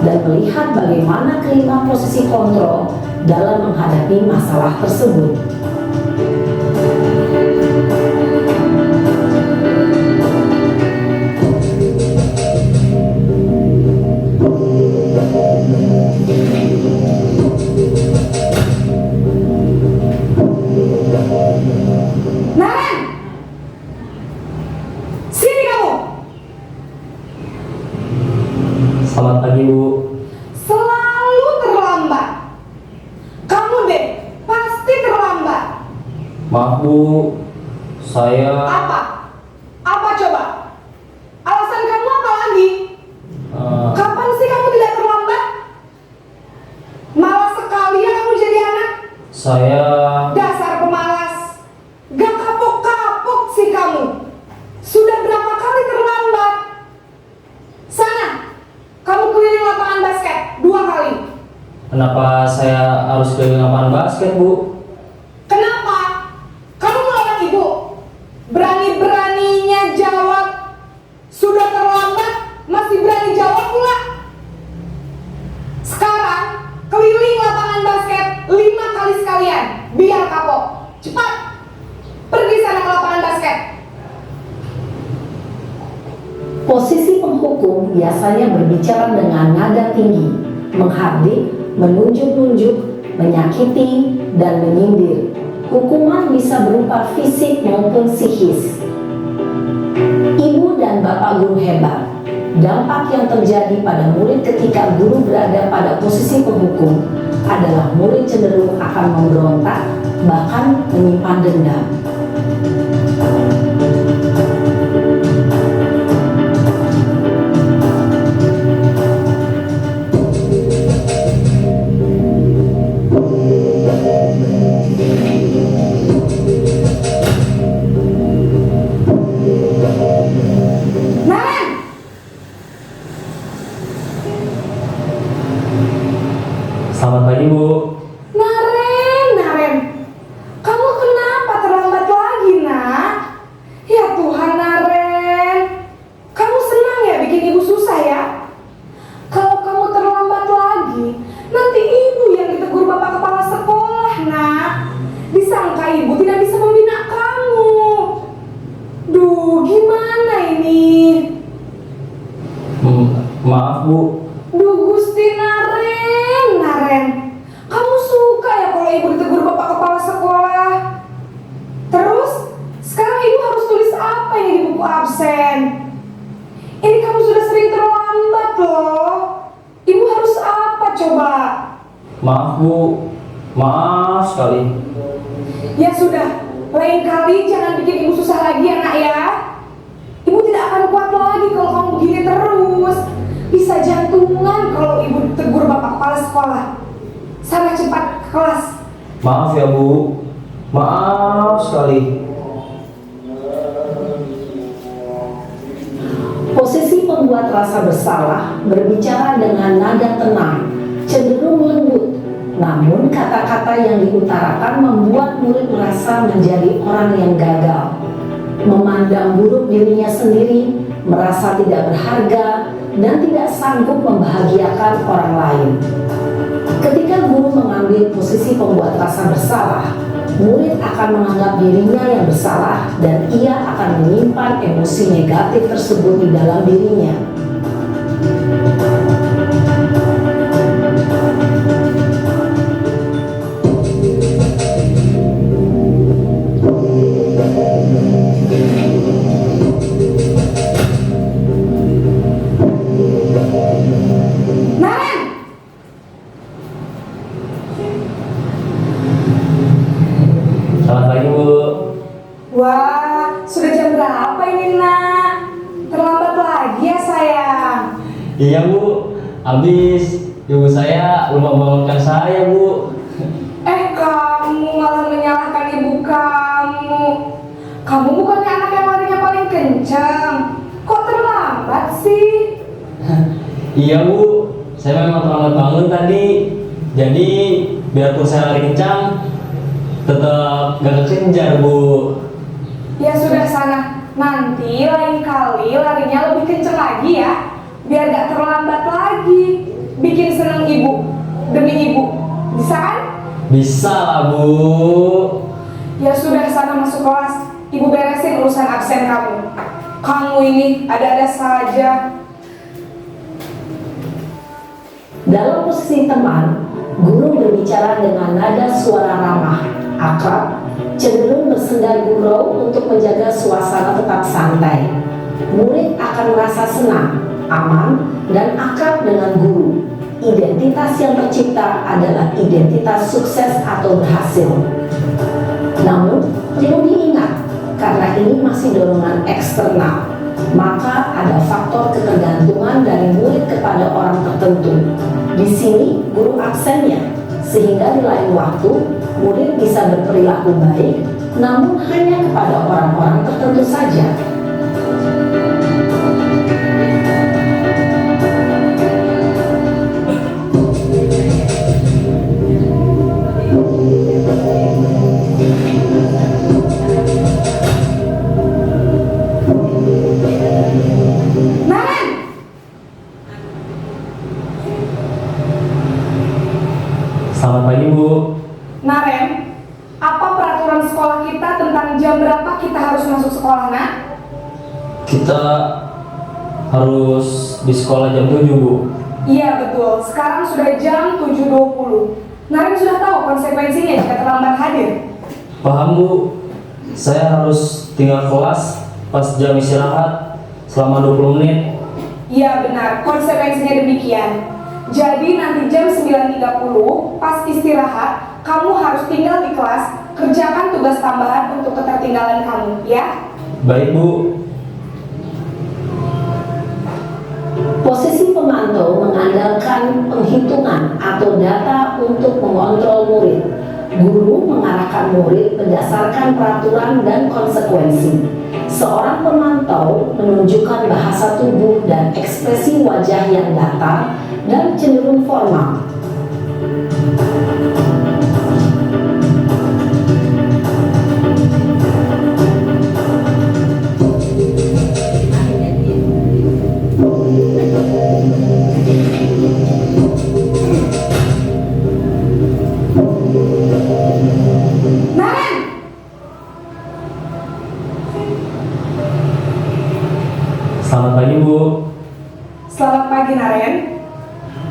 dan melihat bagaimana kelima posisi kontrol dalam menghadapi masalah tersebut. Naren, sini kamu. Selamat pagi, Bu. Selalu terlambat. Kamu deh, pasti terlambat. Maaf, Bu. Saya Apa? Apa coba? Alasan kamu apa lagi? Kapan sih kamu tidak terlambat? Malas sekali ya kamu jadi anak. saya Dasar pemalas. Gak kapok-kapok sih kamu. Sudah berapa kali terlambat? Sana, kamu keliling lapangan basket 2 kali. kenapa saya harus keliling lapangan basket, Bu? Kenapa? Kamu melawan ibu. Berani-beraninya jawab. Sudah terlambat, masih berani jawab pula. Sekarang, keliling lapangan basket 5 kali sekalian. Biar kapok. Cepat. Pergi sana ke lapangan basket. Posisi penghukum biasanya berbicara dengan nada tinggi, menghardik, menunjuk-nunjuk, menyakiti, dan menyindir. Hukuman bisa berupa fisik maupun psikis. Ibu dan Bapak Guru hebat. Dampak yang terjadi pada murid ketika guru berada pada posisi penghukum adalah murid cenderung akan memberontak, bahkan menyimpan dendam. Naren! Selamat pagi, Bu. Naren, kamu kenapa terlambat lagi, nak? Ya Tuhan, Naren, kamu senang ya bikin ibu susah ya? Kalau kamu terlambat Maaf Bu. Duh Gusti Naren. Kamu suka ya kalau ibu ditegur bapak kepala sekolah? Terus, sekarang ibu harus tulis apa ini di buku absen? Ini kamu sudah sering terlambat loh. Ibu harus apa coba? Maaf Bu. Maaf sekali. Ya sudah, lain kali jangan bikin ibu susah lagi ya nak ya. Ibu tidak akan kuat lagi kalau kamu begini terus. Bisa jantungan kalau ibu tegur bapak kepala sekolah. Sana cepat ke kelas. Maaf ya Bu. Maaf sekali. Posisi pembuat rasa bersalah berbicara dengan nada tenang, cenderung lembut. Namun kata-kata yang diutarakan membuat murid merasa menjadi orang yang gagal, memandang buruk dirinya sendiri, merasa tidak berharga, dan tidak sanggup membahagiakan orang lain. Ketika guru mengambil posisi pembuat rasa bersalah, murid akan menganggap dirinya yang bersalah dan ia akan menyimpan emosi negatif tersebut di dalam dirinya. Naren! Selamat pagi Bu. Wah, sudah jam berapa ini nak? Terlambat lagi ya sayang. Iya Bu. Habis ibu saya lupa membangunkan saya Bu. Kamu malah menyalahkan ibu kamu. Kamu bukannya anak yang larinya paling kencang. Kok terlambat sih? Iya Bu. Saya memang terlambat bangun tadi. Jadi biarpun saya lari kencang, tetap gak kekejar Bu. Ya sudah sana. Nanti lain kali larinya lebih kencang lagi ya. Biar gak terlambat lagi. Bikin seneng ibu. Demi ibu. Bisa kan? Bisa lah Bu. Ya sudah sana masuk kelas. Ibu beresin urusan absen kamu. Kamu ini ada-ada saja. Dalam posisi teman, guru berbicara dengan nada suara ramah, akrab, cenderung bersenda gurau untuk menjaga suasana tetap santai. Murid akan merasa senang, aman, dan akrab dengan guru. Identitas yang tercipta adalah identitas sukses atau berhasil. Namun, perlu diingat, karena ini masih dorongan eksternal, maka ada faktor ketergantungan dari murid kepada orang tertentu. Di sini, guru absennya, sehingga di lain waktu, murid bisa berperilaku baik, namun hanya kepada orang-orang tertentu saja. Naren! Selamat pagi Bu. Naren, apa peraturan sekolah kita tentang jam berapa kita harus masuk sekolah, nak? Kita harus di sekolah jam 7 Bu. Iya betul, sekarang sudah jam 7.20. Naren sudah tahu konsekuensinya jika terlambat hadir. Paham Bu. Saya harus tinggal kelas pas jam istirahat selama 20 menit. Iya benar, konsekuensinya demikian. Jadi nanti jam 9.30 pas istirahat, kamu harus tinggal di kelas, kerjakan tugas tambahan untuk ketertinggalan kamu, ya? Baik Bu. Posisi pemantau mengandalkan penghitungan atau data untuk mengontrol murid. Guru mengarahkan murid berdasarkan peraturan dan konsekuensi. Seorang pemantau menunjukkan bahasa tubuh dan ekspresi wajah yang datar dan cenderung formal. Naren! Selamat pagi Bu. Selamat pagi, Naren.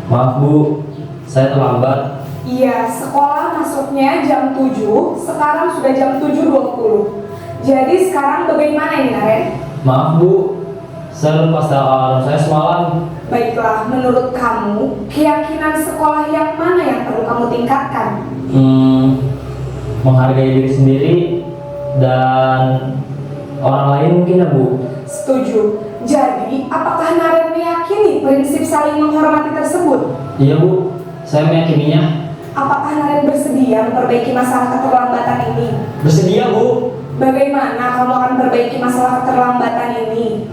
Maaf Bu, saya terlambat. Iya, sekolah masuknya jam 7, sekarang sudah jam 7.20. Jadi sekarang bagaimana ini, Naren? Maaf Bu, saya lupa setel alarm saya semalam. Baiklah, menurut kamu, keyakinan sekolah yang mana yang perlu kamu tingkatkan? Menghargai diri sendiri dan orang lain mungkin ya Bu. Setuju. Jadi, apakah Naren meyakini prinsip saling menghormati tersebut? Iya Bu, saya meyakininya. Apakah Naren bersedia memperbaiki masalah keterlambatan ini? Bersedia Bu. Bagaimana kamu akan perbaiki masalah keterlambatan ini?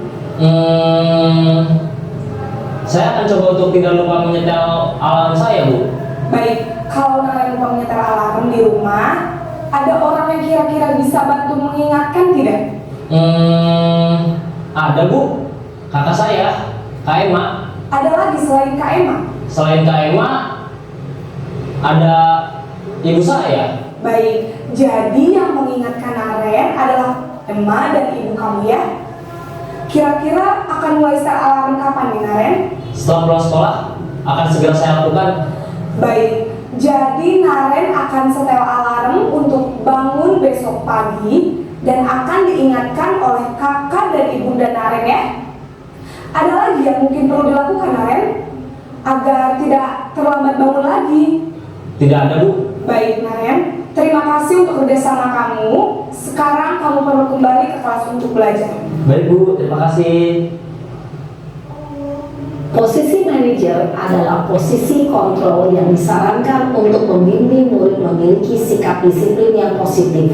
Saya akan coba untuk tidak lupa menyetel alarm saya Bu. Baik, kalau Naren lupa menyetel alarm di rumah, ada orang yang kira-kira bisa bantu mengingatkan tidak? Ada Bu, kakak saya, Kak Emma. Ada lagi selain Kak Emma? Selain Kak Emma, ada ibu saya. Baik, jadi yang mengingatkan Naren adalah Emma dan ibu kamu ya? Kira-kira akan mulai setel alarm kapan nih, Naren? Setelah pulang sekolah, akan segera saya lakukan. Baik, jadi Naren akan setel alarm untuk bangun besok pagi dan akan diingatkan oleh kakak dan ibunda Naren ya. Ada lagi yang mungkin perlu dilakukan, Naren, agar tidak terlambat bangun lagi? Tidak ada Bu. Baik, Naren, terima kasih untuk kerjasama kamu. Sekarang kamu perlu kembali ke kelas untuk belajar. Baik Bu, terima kasih. Posisi manajer adalah posisi kontrol yang disarankan untuk membimbing murid memiliki sikap disiplin yang positif,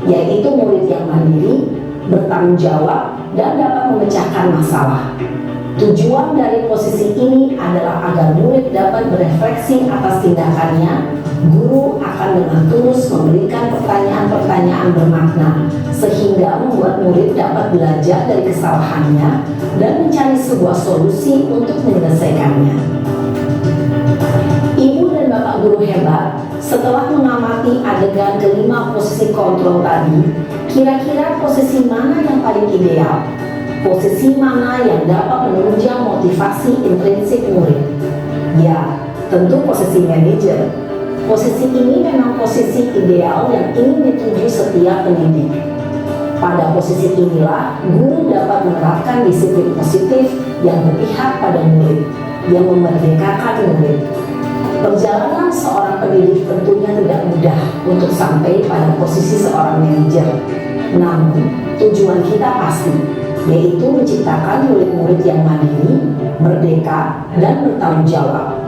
yaitu murid yang mandiri, bertanggung jawab, dan dapat memecahkan masalah. Tujuan dari posisi ini adalah agar murid dapat berefleksi atas tindakannya. Guru akan dengan tulus memberikan pertanyaan-pertanyaan bermakna, sehingga membuat murid dapat belajar dari kesalahannya dan mencari sebuah solusi untuk menyelesaikannya. Ibu dan Bapak guru hebat, setelah mengamati adegan kelima posisi kontrol tadi, kira-kira posisi mana yang paling ideal? Posisi mana yang dapat menunjang motivasi intrinsik murid? Ya, tentu posisi manajer. Posisi ini memang posisi ideal yang ingin dituju setiap pendidik. Pada posisi inilah, guru dapat menerapkan disiplin positif yang berpihak pada murid, yang memerdekakan murid. Perjalanan seorang pendidik tentunya tidak mudah untuk sampai pada posisi seorang manajer. Namun, tujuan kita pasti, yaitu menciptakan murid-murid yang mandiri, merdeka, dan bertanggung jawab.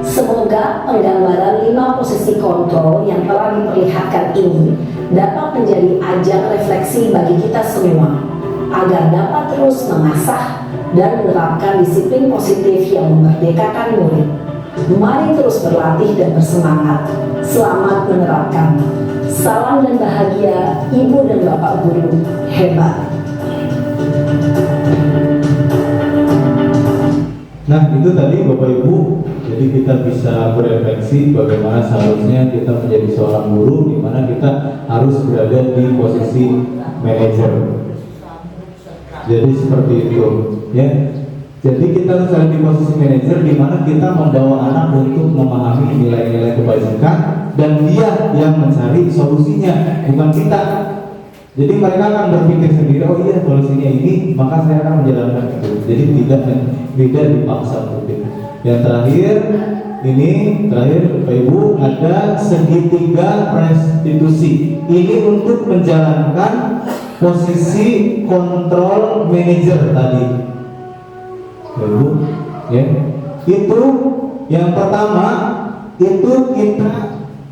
Semoga penggambaran 5 posisi kontrol yang telah diperlihatkan ini dapat menjadi ajang refleksi bagi kita semua, agar dapat terus mengasah dan menerapkan disiplin positif yang memerdekakan murid. Mari terus berlatih dan bersemangat. Selamat menerapkan. Salam dan bahagia, Ibu dan Bapak guru hebat. Nah, itu tadi Bapak Ibu, jadi kita bisa berefleksi bagaimana seharusnya kita menjadi seorang guru, di mana kita harus berada di posisi manajer. Jadi seperti itu, ya. Jadi kita harus ada di posisi manajer, di mana kita membawa anak untuk memahami nilai-nilai kebajikan, dan dia yang mencari solusinya, bukan kita. Jadi mereka akan berpikir sendiri, oh iya solusinya ini, maka saya akan menjalankan itu. Jadi tidak dipaksa untuk. Yang terakhir Bapak Ibu, ada segitiga restitusi. Ini untuk menjalankan posisi kontrol manajer tadi. Bapak Ibu, ya. Itu yang pertama, itu kita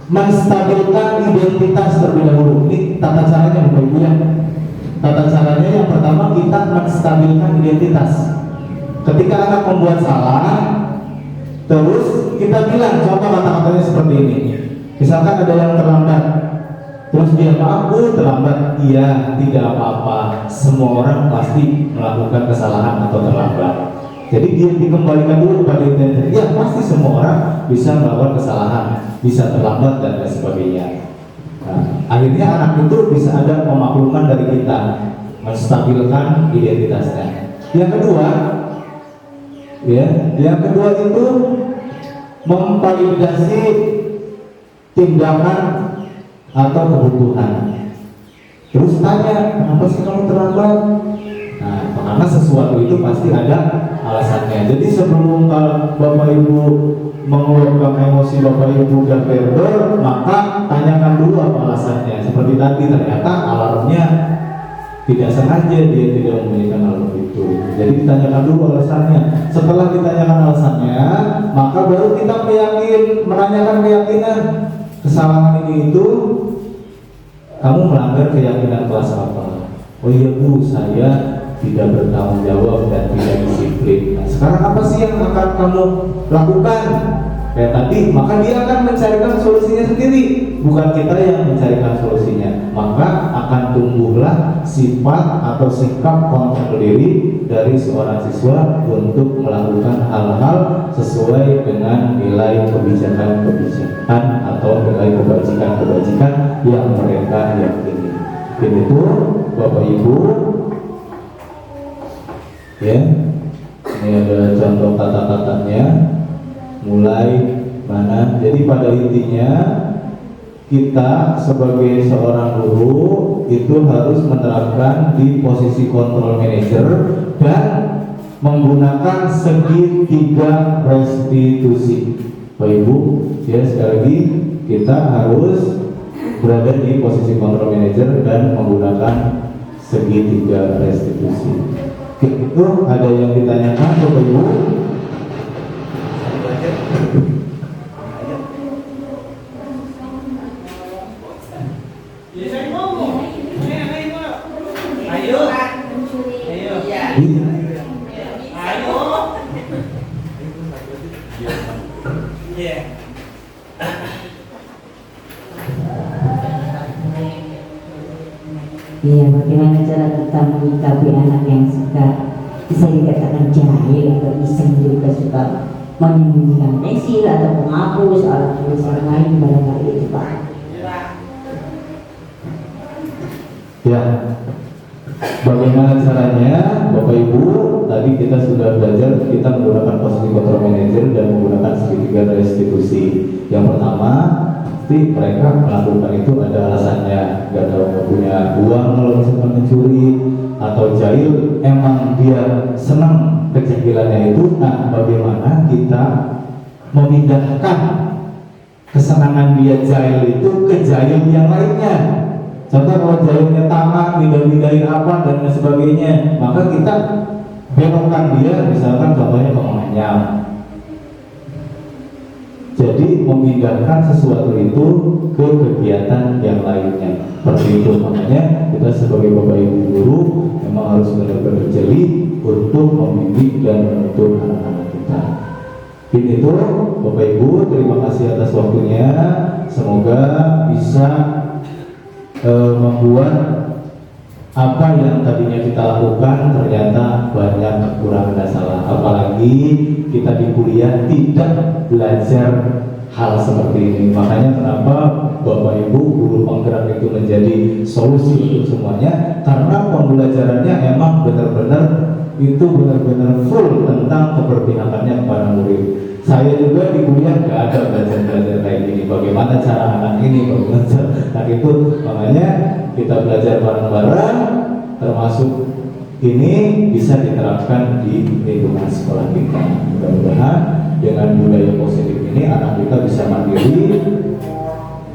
menstabilkan identitas terlebih dahulu. Ini tata caranya Bapak Ibu ya. Tata caranya yang pertama, kita menstabilkan identitas. Ketika anak membuat salah, terus kita bilang, contoh kata-katanya seperti ini. Misalkan ada yang terlambat, terus dia, maaf Bu, terlambat. Iya, tidak apa-apa. Semua orang pasti melakukan kesalahan atau terlambat. Jadi dia dikembalikan dulu pada identitas. Ya, pasti semua orang bisa melakukan kesalahan, bisa terlambat dan lain sebagainya. Nah, akhirnya anak itu bisa ada pemakluman dari kita, menstabilkan identitasnya. Yang kedua, Ya, yang kedua itu memvalidasi tindakan atau kebutuhan. Terus tanya, kenapa sih kamu terlambat? Nah, karena sesuatu itu pasti ada alasannya. Jadi sebelum Bapak Ibu mengeluarkan emosi Bapak Ibu dan verbal, maka tanyakan dulu apa alasannya. Seperti tadi, ternyata alarmnya tidak sengaja dia tidak memberikan alarm itu. Jadi ditanyakan dulu alasannya. Setelah ditanyakan alasannya, maka baru kita menanyakan keyakinan. Kesalahan ini itu kamu melanggar keyakinan kelas apa? Oh iya Bu, saya tidak bertanggung jawab dan tidak disiplin. Nah, sekarang apa sih yang akan kamu lakukan? Kayak tadi, maka dia akan mencarikan solusinya sendiri, bukan kita yang mencarikan solusinya. Maka akan tumbuhlah sifat atau sikap kontrol diri dari seorang siswa untuk melakukan hal-hal sesuai dengan nilai kebijakan-kebijakan atau nilai kebajikan-kebajikan yang mereka yakini. Itu Bapak Ibu, ya, ini ada contoh kata-katanya. Mulai mana? Jadi pada intinya kita sebagai seorang guru itu harus menerapkan di posisi control manager dan menggunakan segitiga restitusi. Bapak Ibu, ya sekali lagi kita harus berada di posisi control manager dan menggunakan segitiga restitusi. Itu ada yang ditanyakan Bapak Ibu? Iya, bagaimana cara kita menyikapi anak yang suka bisa dikatakan jahil atau iseng juga suka menyembunyikan pensil atau menghapus alat tulis yang lain barangkali itu Pak. Ya, bagaimana caranya Bapak Ibu? Tadi kita sudah belajar, kita menggunakan posisi control manager dan menggunakan segitiga restitusi. Yang pertama, pasti mereka melakukan itu ada alasannya, gak punya uang kalau misalkan mencuri, atau jahil emang dia senang kejahilannya itu. Nah, bagaimana kita memindahkan kesenangan dia jahil itu ke jahil yang lainnya? Contoh kalau jahilnya tamak, pindah-pindahin apa dan lain sebagainya, maka kita belokkan dia, misalkan contohnya ke menganyam. Jadi memindahkan sesuatu itu ke kegiatan yang lainnya. Seperti itu, makanya kita sebagai Bapak Ibu guru memang harus benar-benar jeli untuk membimbing dan menuntun anak-anak kita. Ini itu Bapak Ibu, terima kasih atas waktunya. Semoga bisa membuat apa yang tadinya kita lakukan ternyata banyak kekurangan dan salah. Apalagi kita di kuliah tidak belajar hal seperti ini. Makanya kenapa Bapak Ibu guru penggerak itu menjadi solusi untuk semuanya, karena pembelajarannya emang benar-benar itu benar-benar full tentang keberpihakannya kepada murid. Saya juga di kuliah nggak ada belajar kayak gini. Bagaimana cara anak ini, bagaimana cara anak itu. Makanya kita belajar bareng-bareng, termasuk ini bisa diterapkan di lingkungan sekolah kita. Mudah-mudahan dengan budaya positif ini anak kita bisa mandiri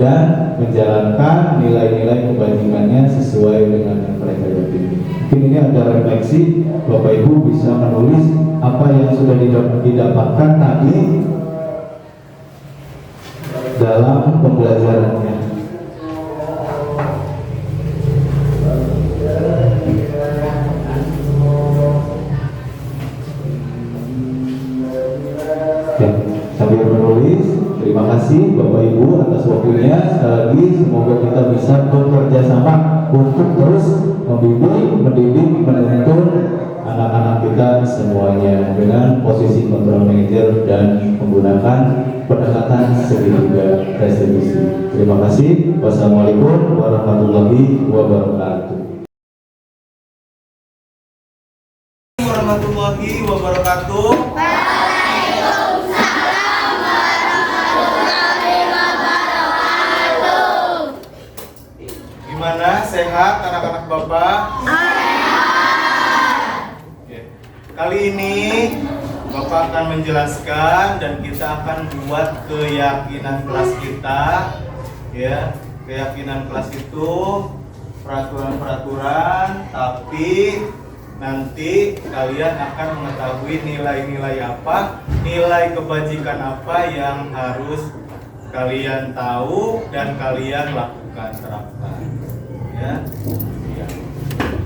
dan menjalankan nilai-nilai kebajikannya sesuai dengan yang mereka yakini. Mungkin ini ada refleksi, Bapak Ibu bisa menulis apa yang sudah didapatkan tadi dalam pembelajarannya. Ya, sambil menulis, terima kasih Bapak Ibu atas waktunya. Sekali lagi semoga kita bisa bekerja sama untuk terus membimbing, mendidik, menuntun anak-anak kita semuanya dengan posisi control manager dan menggunakan pendekatan segitiga restitusi. Terima kasih. Wassalamualaikum warahmatullahi wabarakatuh. Warahmatullahi wabarakatuh. akan menjelaskan dan kita akan buat keyakinan kelas kita, ya. Keyakinan kelas itu peraturan-peraturan, tapi nanti kalian akan mengetahui nilai-nilai apa, nilai kebajikan apa yang harus kalian tahu dan kalian lakukan, terapkan, ya.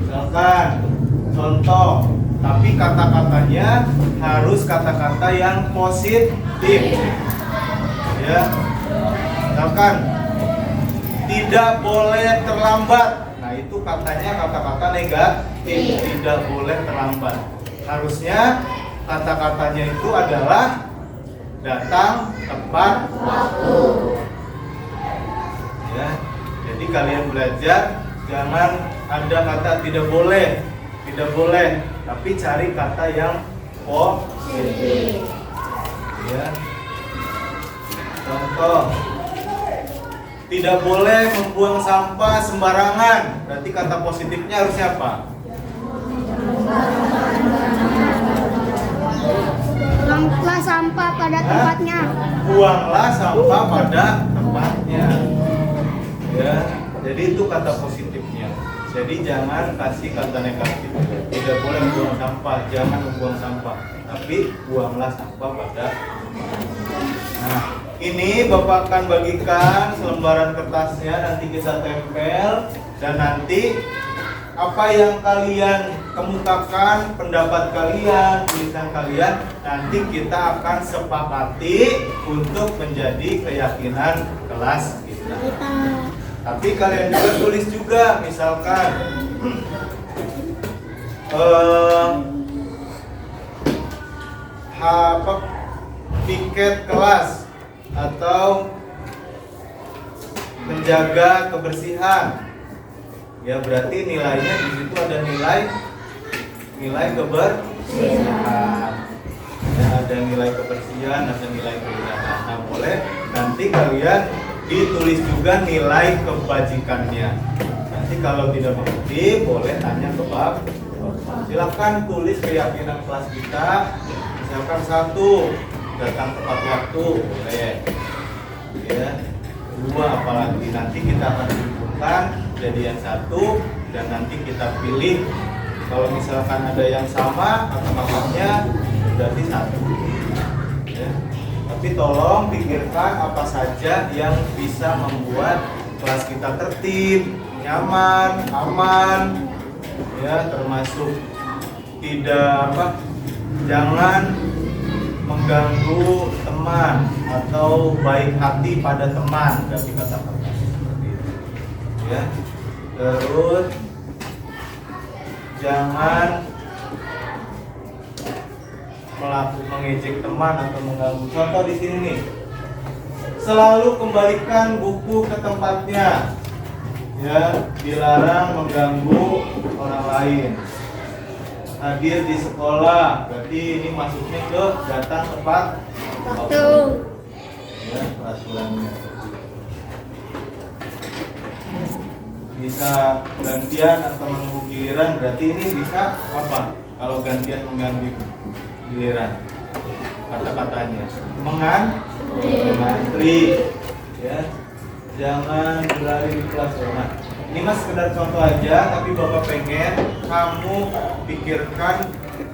Misalkan contoh, tapi kata-katanya harus kata-kata yang positif, ya. Misalkan tidak boleh terlambat. Nah, itu katanya kata-kata negatif, tidak boleh terlambat. Harusnya kata-katanya itu adalah datang tepat waktu. Ya. Jadi kalian belajar jangan ada kata tidak boleh, tapi cari kata yang positif. Ya. Contoh, tidak boleh membuang sampah sembarangan. Berarti kata positifnya harusnya apa? Buanglah sampah pada tempatnya. Buanglah sampah pada tempatnya. Ya, jadi itu kata positifnya. Jadi jangan kasih kata negatif. Tidak boleh membuang sampah, jangan membuang sampah. Tapi buanglah sampah pada tempatnya. Nah, ini Bapak akan bagikan selembaran kertasnya, nanti kita tempel, dan nanti apa yang kalian kemukakan, pendapat kalian, tulisan kalian, nanti kita akan sepakati untuk menjadi keyakinan kelas kita. Tapi kalian juga tulis juga, misalkan piket kelas atau menjaga kebersihan. Ya, berarti nilainya di situ ada nilai kebersihan. Ya, ada nilai kebersihan, ada nilai kebersihan. Nah, boleh nanti kalian ditulis juga nilai kebajikannya. Nanti kalau tidak mengerti, boleh tanya ke Bapak. Silakan tulis keyakinan kelas kita. Misalkan 1, datang tepat waktu, boleh. Ya. 2, apalagi nanti kita akan kumpulkan jadi yang 1 dan nanti kita pilih. Kalau misalkan ada yang sama kata-katanya berarti 1. Ya. Tapi tolong pikirkan apa saja yang bisa membuat kelas kita tertib, nyaman, aman, ya, termasuk jangan mengganggu teman atau baik hati pada teman, dari kata-kata seperti itu. Ya. Terus jangan mengejek teman atau mengganggu. Contoh di sini nih, selalu kembalikan buku ke tempatnya. Ya, dilarang mengganggu orang lain. Hadir di sekolah, berarti ini masuknya ke datang tepat waktu. Ya, peraturannya. Bisa gantian atau menunggu giliran, berarti ini bisa apa? Kalau gantian mengganggu giliran, kata-katanya mengantri, ya, jangan berlari di kelas. Nah, ini mas sekedar contoh aja, tapi Bapak pengen kamu pikirkan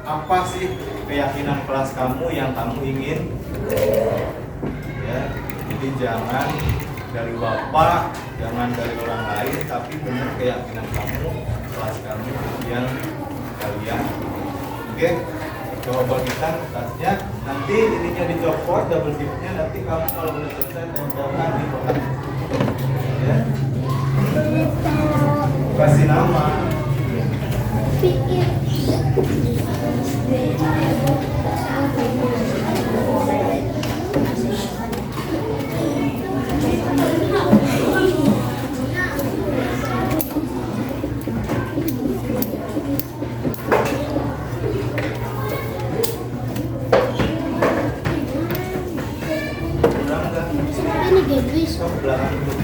apa sih keyakinan kelas kamu yang kamu ingin, ya. Jadi jangan dari Bapak, jangan dari orang lain, tapi benar keyakinan kamu, kelas kamu yang kalian. Oke, coba bagikan kertasnya. Nanti ininya dicopot, double tipnya. Nanti kamu kalau udah selesai tempelkan di kotak. Ya. Kasih nama. Ini gadis. Ke belakang dulu.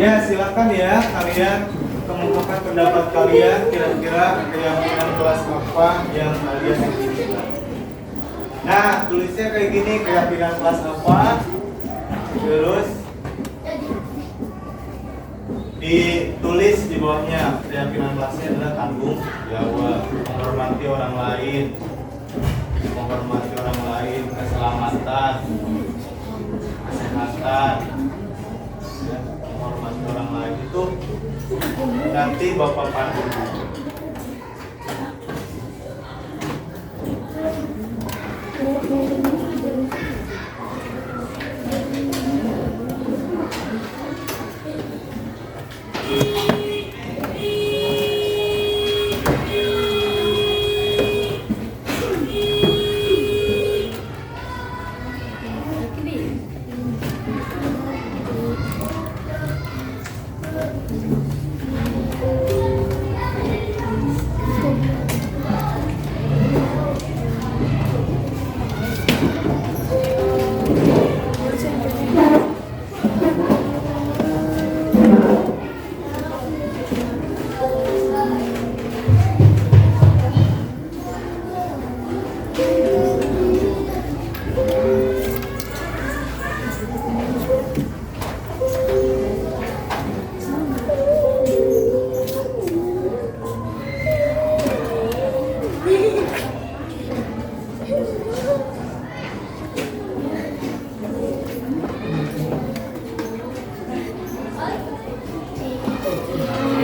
Ya, silakan ya kalian kemukakan pendapat kalian, kira-kira keyakinan kelas apa yang kalian inginkan. Nah, tulisnya kayak gini, keyakinan kelas apa, terus ditulis di bawahnya keyakinan kelasnya adalah tanggung jawab, menghormati orang lain, keselamatan, kesehatan, ya, menghormati orang lain itu nanti Bapak pandu.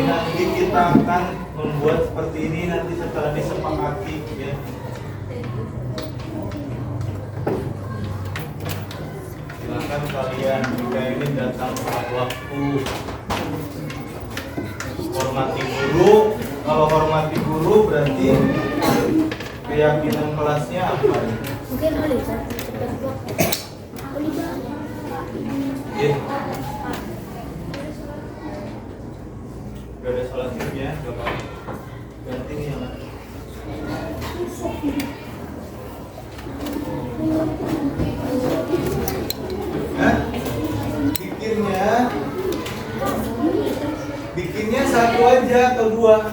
Nanti kita akan membuat seperti ini nanti setelah disepakati ya. Silakan kalian jika ini datang tepat waktu. Hormati guru. Kalau hormati guru berarti keyakinan kelasnya apa? Mungkin Oliver cepat kok. Oliver. Ya. Gak ada sholat ya, gak apa-apa. Ganti nih yang lain. Hah? Bikinnya satu aja atau dua?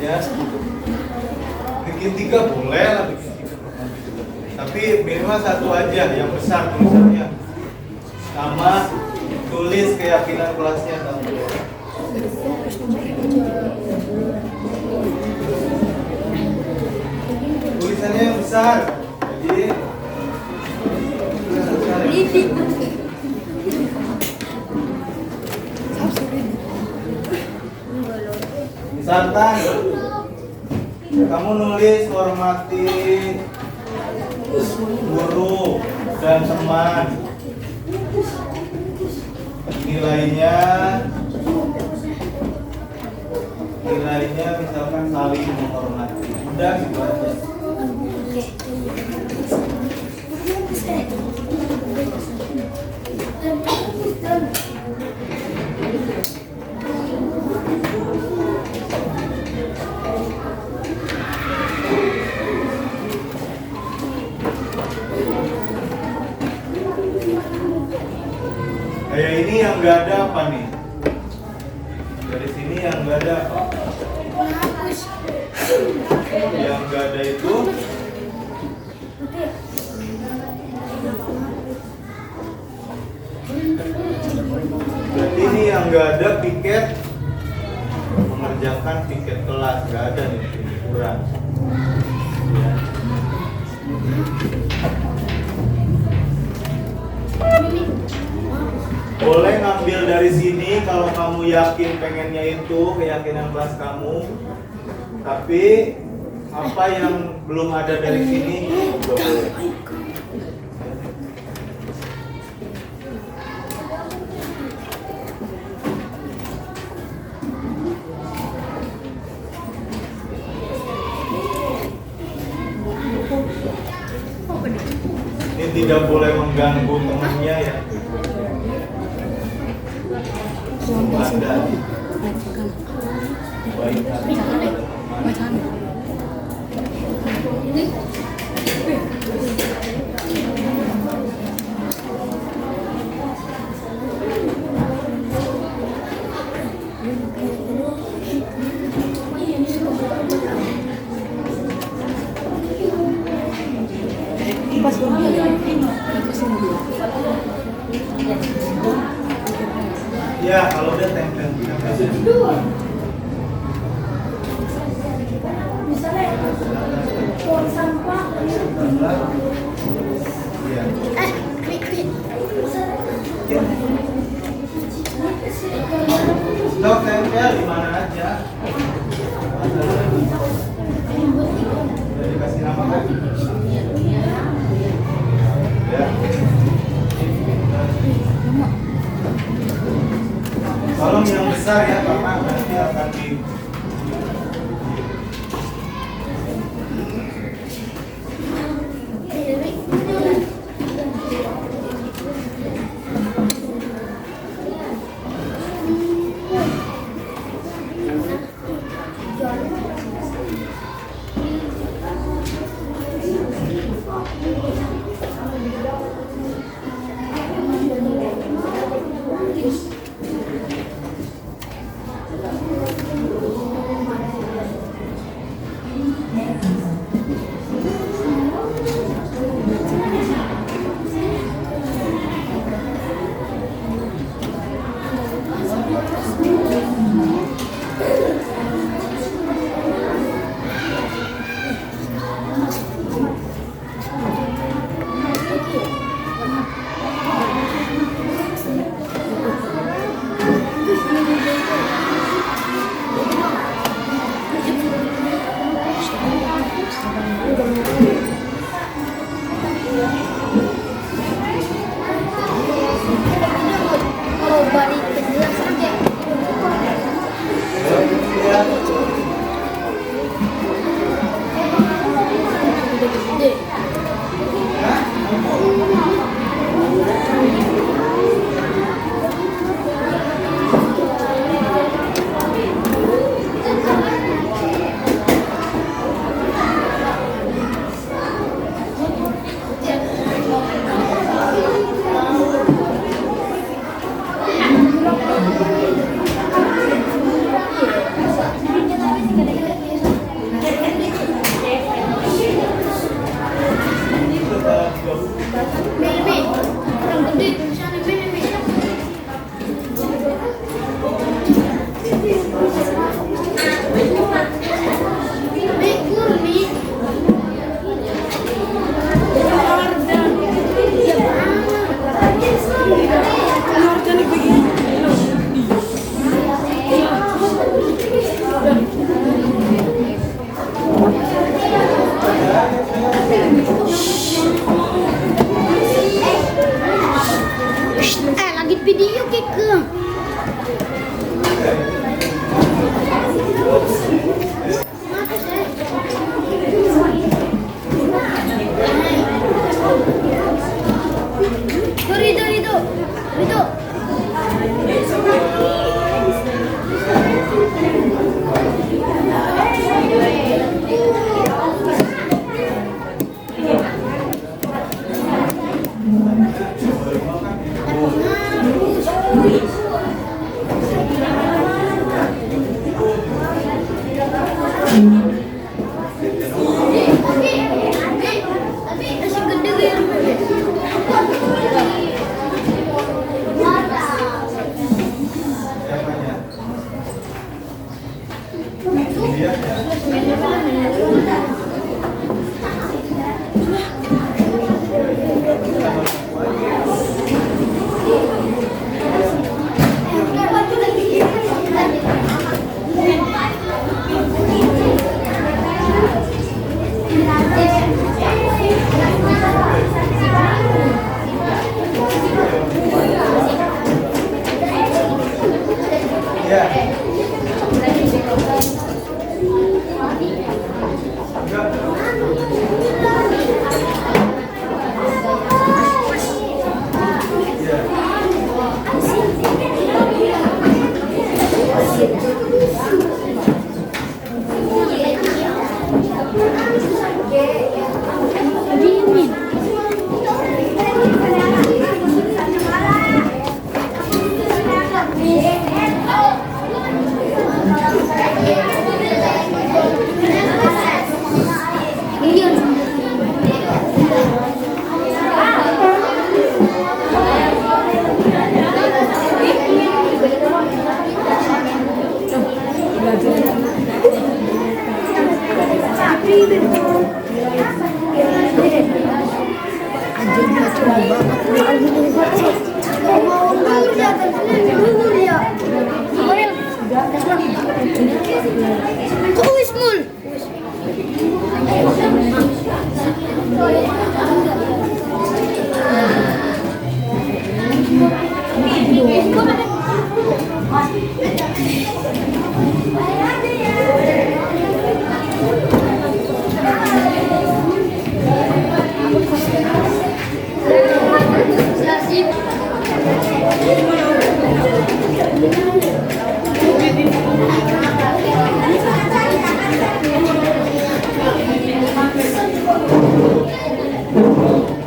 Ya. Bikin 3 boleh lah, bikin 3. Tapi minimal satu aja yang besar tulisannya. Sama tulis keyakinan kelasnya tahu. Tulisannya yang besar. Jadi misalkan kamu nulis hormati guru dan teman, nilainya misalkan saling menghormati, udah gitu aja. Kayak ini yang nggak ada apa nih? Dari sini yang nggak ada apa? Yang nggak ada itu berarti ini yang nggak ada piket, mengerjakan piket kelas nggak ada nih, ini kurang. Ya. Boleh ngambil dari sini kalau kamu yakin pengennya itu keyakinan kelas kamu. Tapi apa yang belum ada dari sini boleh. Ini tidak boleh mengganggu temannya ya. Ada baik hati kepada teman. Ya, kalau udah tempel. Misalnya buang sampah. Ya. Stok tempel di mana aja? Udah dikasih nama kan? Ya. Tolong yang besar ya, Bapak, nanti akan di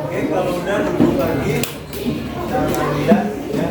Oke, kalau udah duduk lagi, jangan lihat ya.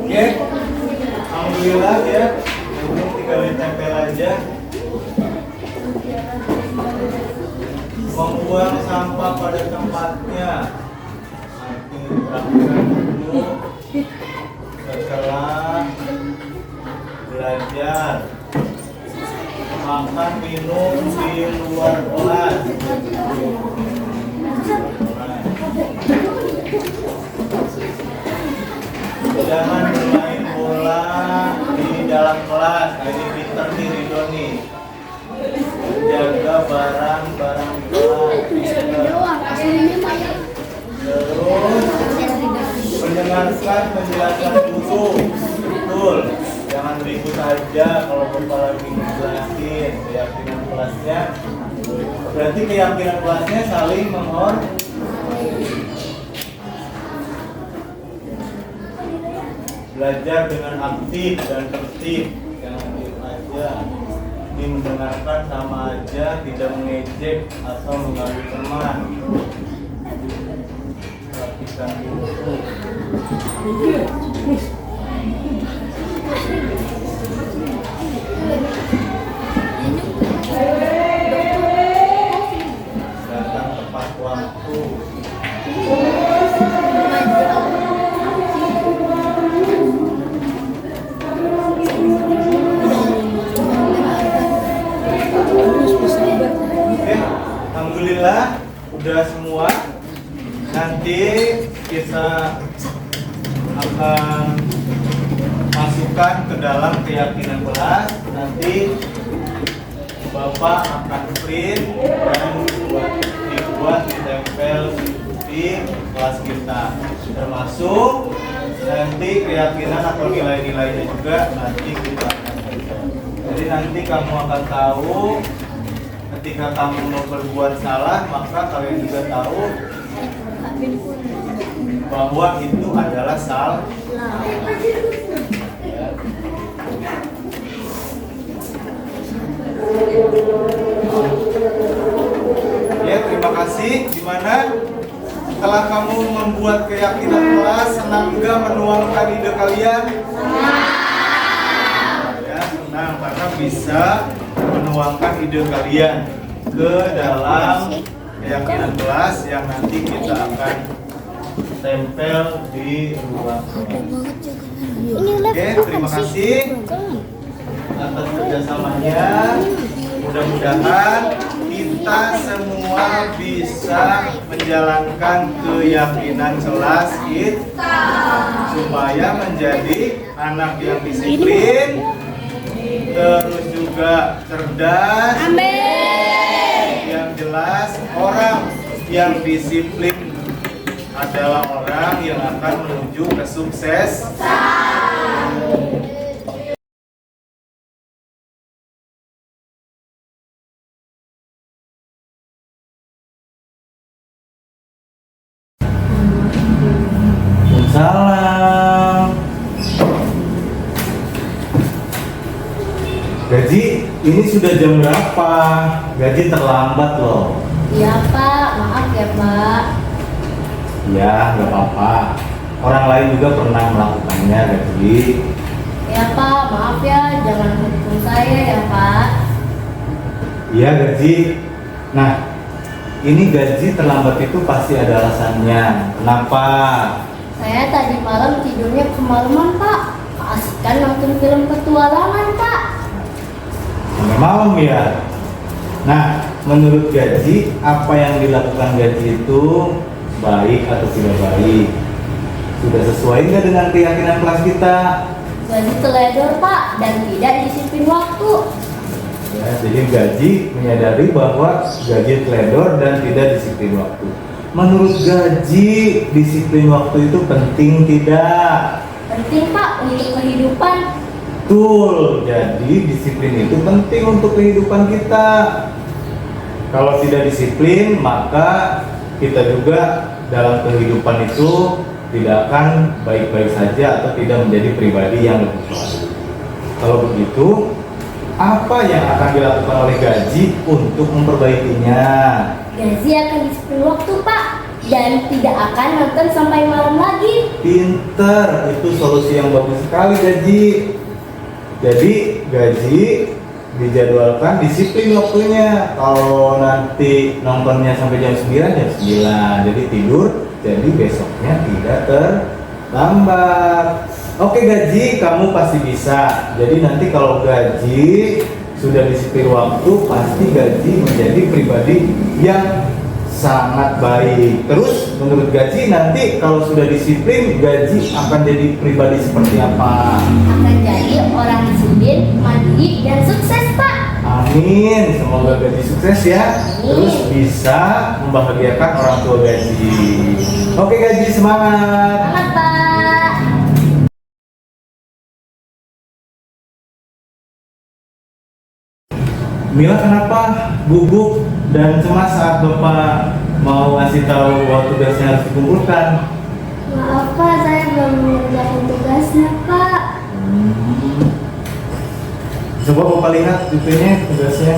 Oke, alhamdulillah ya, ini tinggal ditempel aja. Membuang sampah pada tempatnya. Nanti rapikan dulu. Setelah belajar, makan minum di luar kelas. Jangan bermain bola di dalam kelas. Nah, ini pinter nih Ridho nih. Jaga barang-barang di kelas. Terus mendengarkan penjelasan guru. Betul. Jangan ribut aja kalau bapak lagi ngejelasin. Keyakinan kelasnya. Berarti keyakinan kelasnya saling menghormati. Belajar dengan aktif dan tertib, jangan diem aja. Ini mendengarkan sama aja, tidak mengejek atau mengganggu teman. Perhatikan dulu. Datang tepat waktu. Alhamdulillah udah semua. Nanti kita akan masukkan ke dalam keyakinan kelas. Nanti Bapak akan print dan dibuat ditempel di kelas kita. Termasuk nanti keyakinan atau nilai-nilainya juga nanti kita akan tempel. Jadi nanti kamu akan tahu ketika kamu mau berbuat salah, maka kalian juga tahu bahwa itu adalah salah. Ya, terima kasih. Gimana? Setelah kamu membuat keyakinan kelas, senang juga menuangkan ide kalian? Ya, senang karena bisa menuangkan ide kalian ke dalam keyakinan kelas yang nanti kita akan tempel di ruang kelas. Oke, terima kasih atas kerjasamanya. Mudah-mudahan kita semua bisa menjalankan keyakinan kelas kita supaya menjadi anak yang disiplin, terus juga cerdas. Amin. Yang jelas orang yang disiplin adalah orang yang akan menuju kesuksesan. Salam. Gaji, ini sudah jam berapa? Gaji terlambat loh. Iya Pak, maaf ya Pak. Ya, nggak apa-apa. Orang lain juga pernah melakukannya, Gaji. Ya Pak, maaf ya, jangan hukum saya ya Pak. Iya, Gaji. Nah, ini gaji terlambat itu pasti ada alasannya. Kenapa? Saya tadi malam tidurnya kemalaman Pak. Keasikan nonton film petualangan Pak. Sampai malam ya. Nah, menurut Gaji, apa yang dilakukan Gaji itu baik atau tidak baik? Sudah sesuai nggak dengan keyakinan kelas kita? Gaji teledor Pak dan tidak disiplin waktu. Ya, jadi Gaji menyadari bahwa Gaji teledor dan tidak disiplin waktu. Menurut Gaji, disiplin waktu itu penting tidak? Penting Pak untuk kehidupan. Betul, jadi disiplin itu penting untuk kehidupan kita. Kalau tidak disiplin, maka kita juga dalam kehidupan itu tidak akan baik-baik saja atau tidak menjadi pribadi yang lebih baik. Kalau begitu, apa yang akan dilakukan oleh Gaji untuk memperbaikinya? Gaji akan disiplin waktu Pak dan tidak akan nonton sampai malam lagi. Pinter, itu solusi yang bagus sekali Gaji. Jadi Gaji dijadwalkan disiplin waktunya. Kalau nanti nontonnya sampai jam 9, jam 9. Jadi tidur, jadi besoknya tidak terlambat. Oke Gaji, kamu pasti bisa. Jadi nanti kalau Gaji sudah disiplin waktu, pasti Gaji menjadi pribadi yang sangat baik. Terus menurut Gaji nanti kalau sudah disiplin, Gaji akan jadi pribadi seperti apa? Akan jadi orang disiplin, mandiri dan sukses Pak. Amin, semoga Gaji sukses ya. Terus bisa membahagiakan orang tua Gaji. Oke Gaji, semangat. Selamat Pak. Mila kenapa gugup dan cemas saat Bapak mau ngasih tahu bahwa tugasnya harus dikumpulkan? Maaf Pak, saya belum mengerjakan tugasnya Pak. Coba Bapak lihat tipenya tugasnya.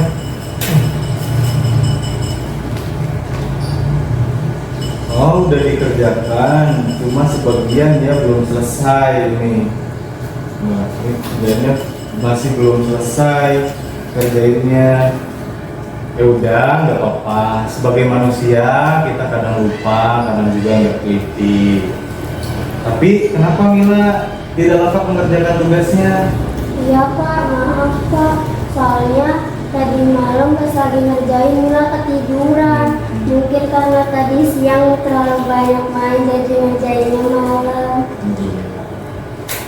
Oh, udah dikerjakan, cuma sebagian ya belum selesai ini. Nah, ini sebenarnya masih belum selesai kerjainnya. Ya udah, nggak apa-apa. Sebagai manusia kita kadang lupa, kadang juga nggak teliti. Tapi kenapa Mila tidak lengkap mengerjakan tugasnya? Iya Pak, maaf Pak. Soalnya tadi malam pas lagi ngerjain Mila ketiduran. Mungkin karena tadi siang terlalu banyak main jadi ngerjainnya malam.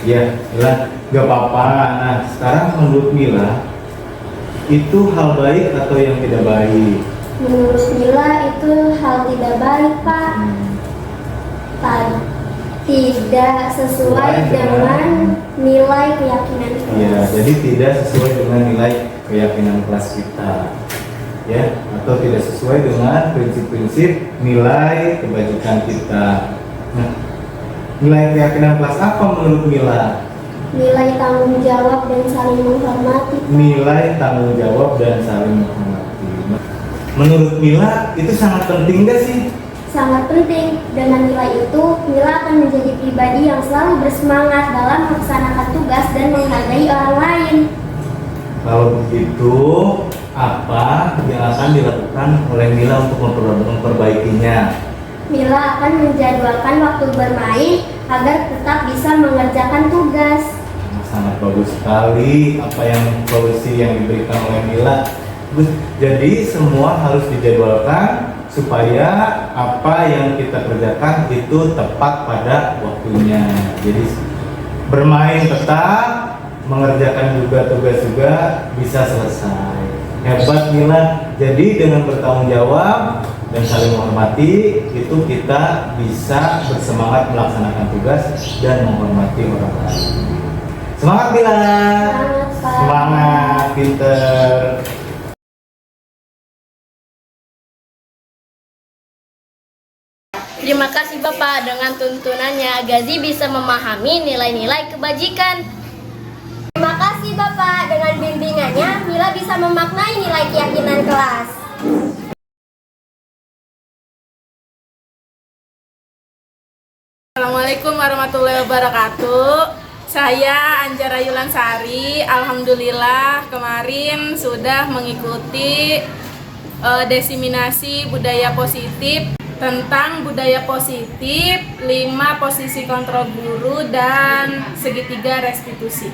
Ya, Mila, nggak apa-apa. Nah, sekarang menurut Mila itu hal baik atau yang tidak baik? Menurut Mila itu hal tidak baik Pak. Tidak sesuai dengan nilai keyakinan kelas. Ya, jadi tidak sesuai dengan nilai keyakinan kelas kita, ya, atau tidak sesuai dengan prinsip-prinsip nilai kebajikan kita. Nah, nilai keyakinan kelas apa menurut Mila? Nilai tanggung jawab dan saling menghormati. Nilai tanggung jawab dan saling menghormati. Menurut Mila itu sangat penting gak sih? Sangat penting. Dengan nilai itu, Mila akan menjadi pribadi yang selalu bersemangat dalam melaksanakan tugas dan menghargai orang lain. Kalau begitu, apa yang akan dilakukan oleh Mila untuk memperbaikinya? Mila akan menjadwalkan waktu bermain agar tetap bisa mengerjakan tugas. Sangat bagus sekali apa yang solusi yang diberikan oleh Mila. Jadi semua harus dijadwalkan supaya apa yang kita kerjakan itu tepat pada waktunya. Jadi bermain tetap, mengerjakan juga tugas juga bisa selesai. Hebat Mila. Jadi dengan bertanggung jawab dan saling menghormati itu kita bisa bersemangat melaksanakan tugas dan menghormati orang lain. Semangat Mila. Semangat, Pak. Semangat, pinter. Terima kasih Bapak, dengan tuntunannya Gazi bisa memahami nilai-nilai kebajikan. Terima kasih Bapak, dengan bimbingannya Mila bisa memaknai nilai keyakinan kelas. Assalamualaikum warahmatullahi wabarakatuh. Saya Anjara Yulansari. Alhamdulillah kemarin sudah mengikuti desiminasi budaya positif tentang budaya positif, 5 posisi kontrol guru dan segitiga restitusi.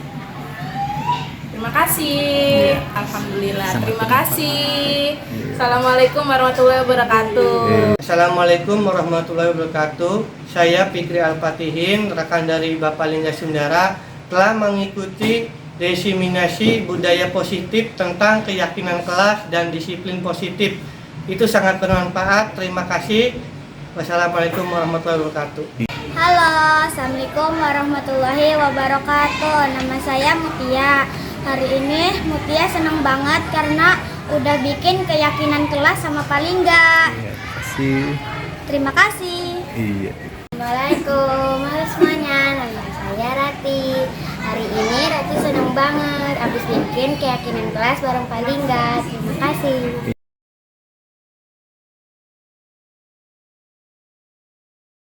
Terima kasih. Alhamdulillah. Terima kasih. Assalamualaikum warahmatullahi wabarakatuh. Assalamualaikum warahmatullahi wabarakatuh. Saya Fikri Al-Fatihin, rekan dari Bapak Linda Sundara, telah mengikuti desiminasi budaya positif tentang keyakinan kelas dan disiplin positif. Itu sangat bermanfaat. Terima kasih. Wassalamualaikum warahmatullahi wabarakatuh. Halo, Assalamualaikum warahmatullahi wabarakatuh. Nama saya Mutia. Hari ini Mutia senang banget karena udah bikin keyakinan kelas sama Pak Lingga. Terima kasih. Assalamualaikum, halo semuanya. Nama saya Rati. Hari ini Rati senang banget abis bikin keyakinan kelas bareng Pak Lingga. Terima kasih.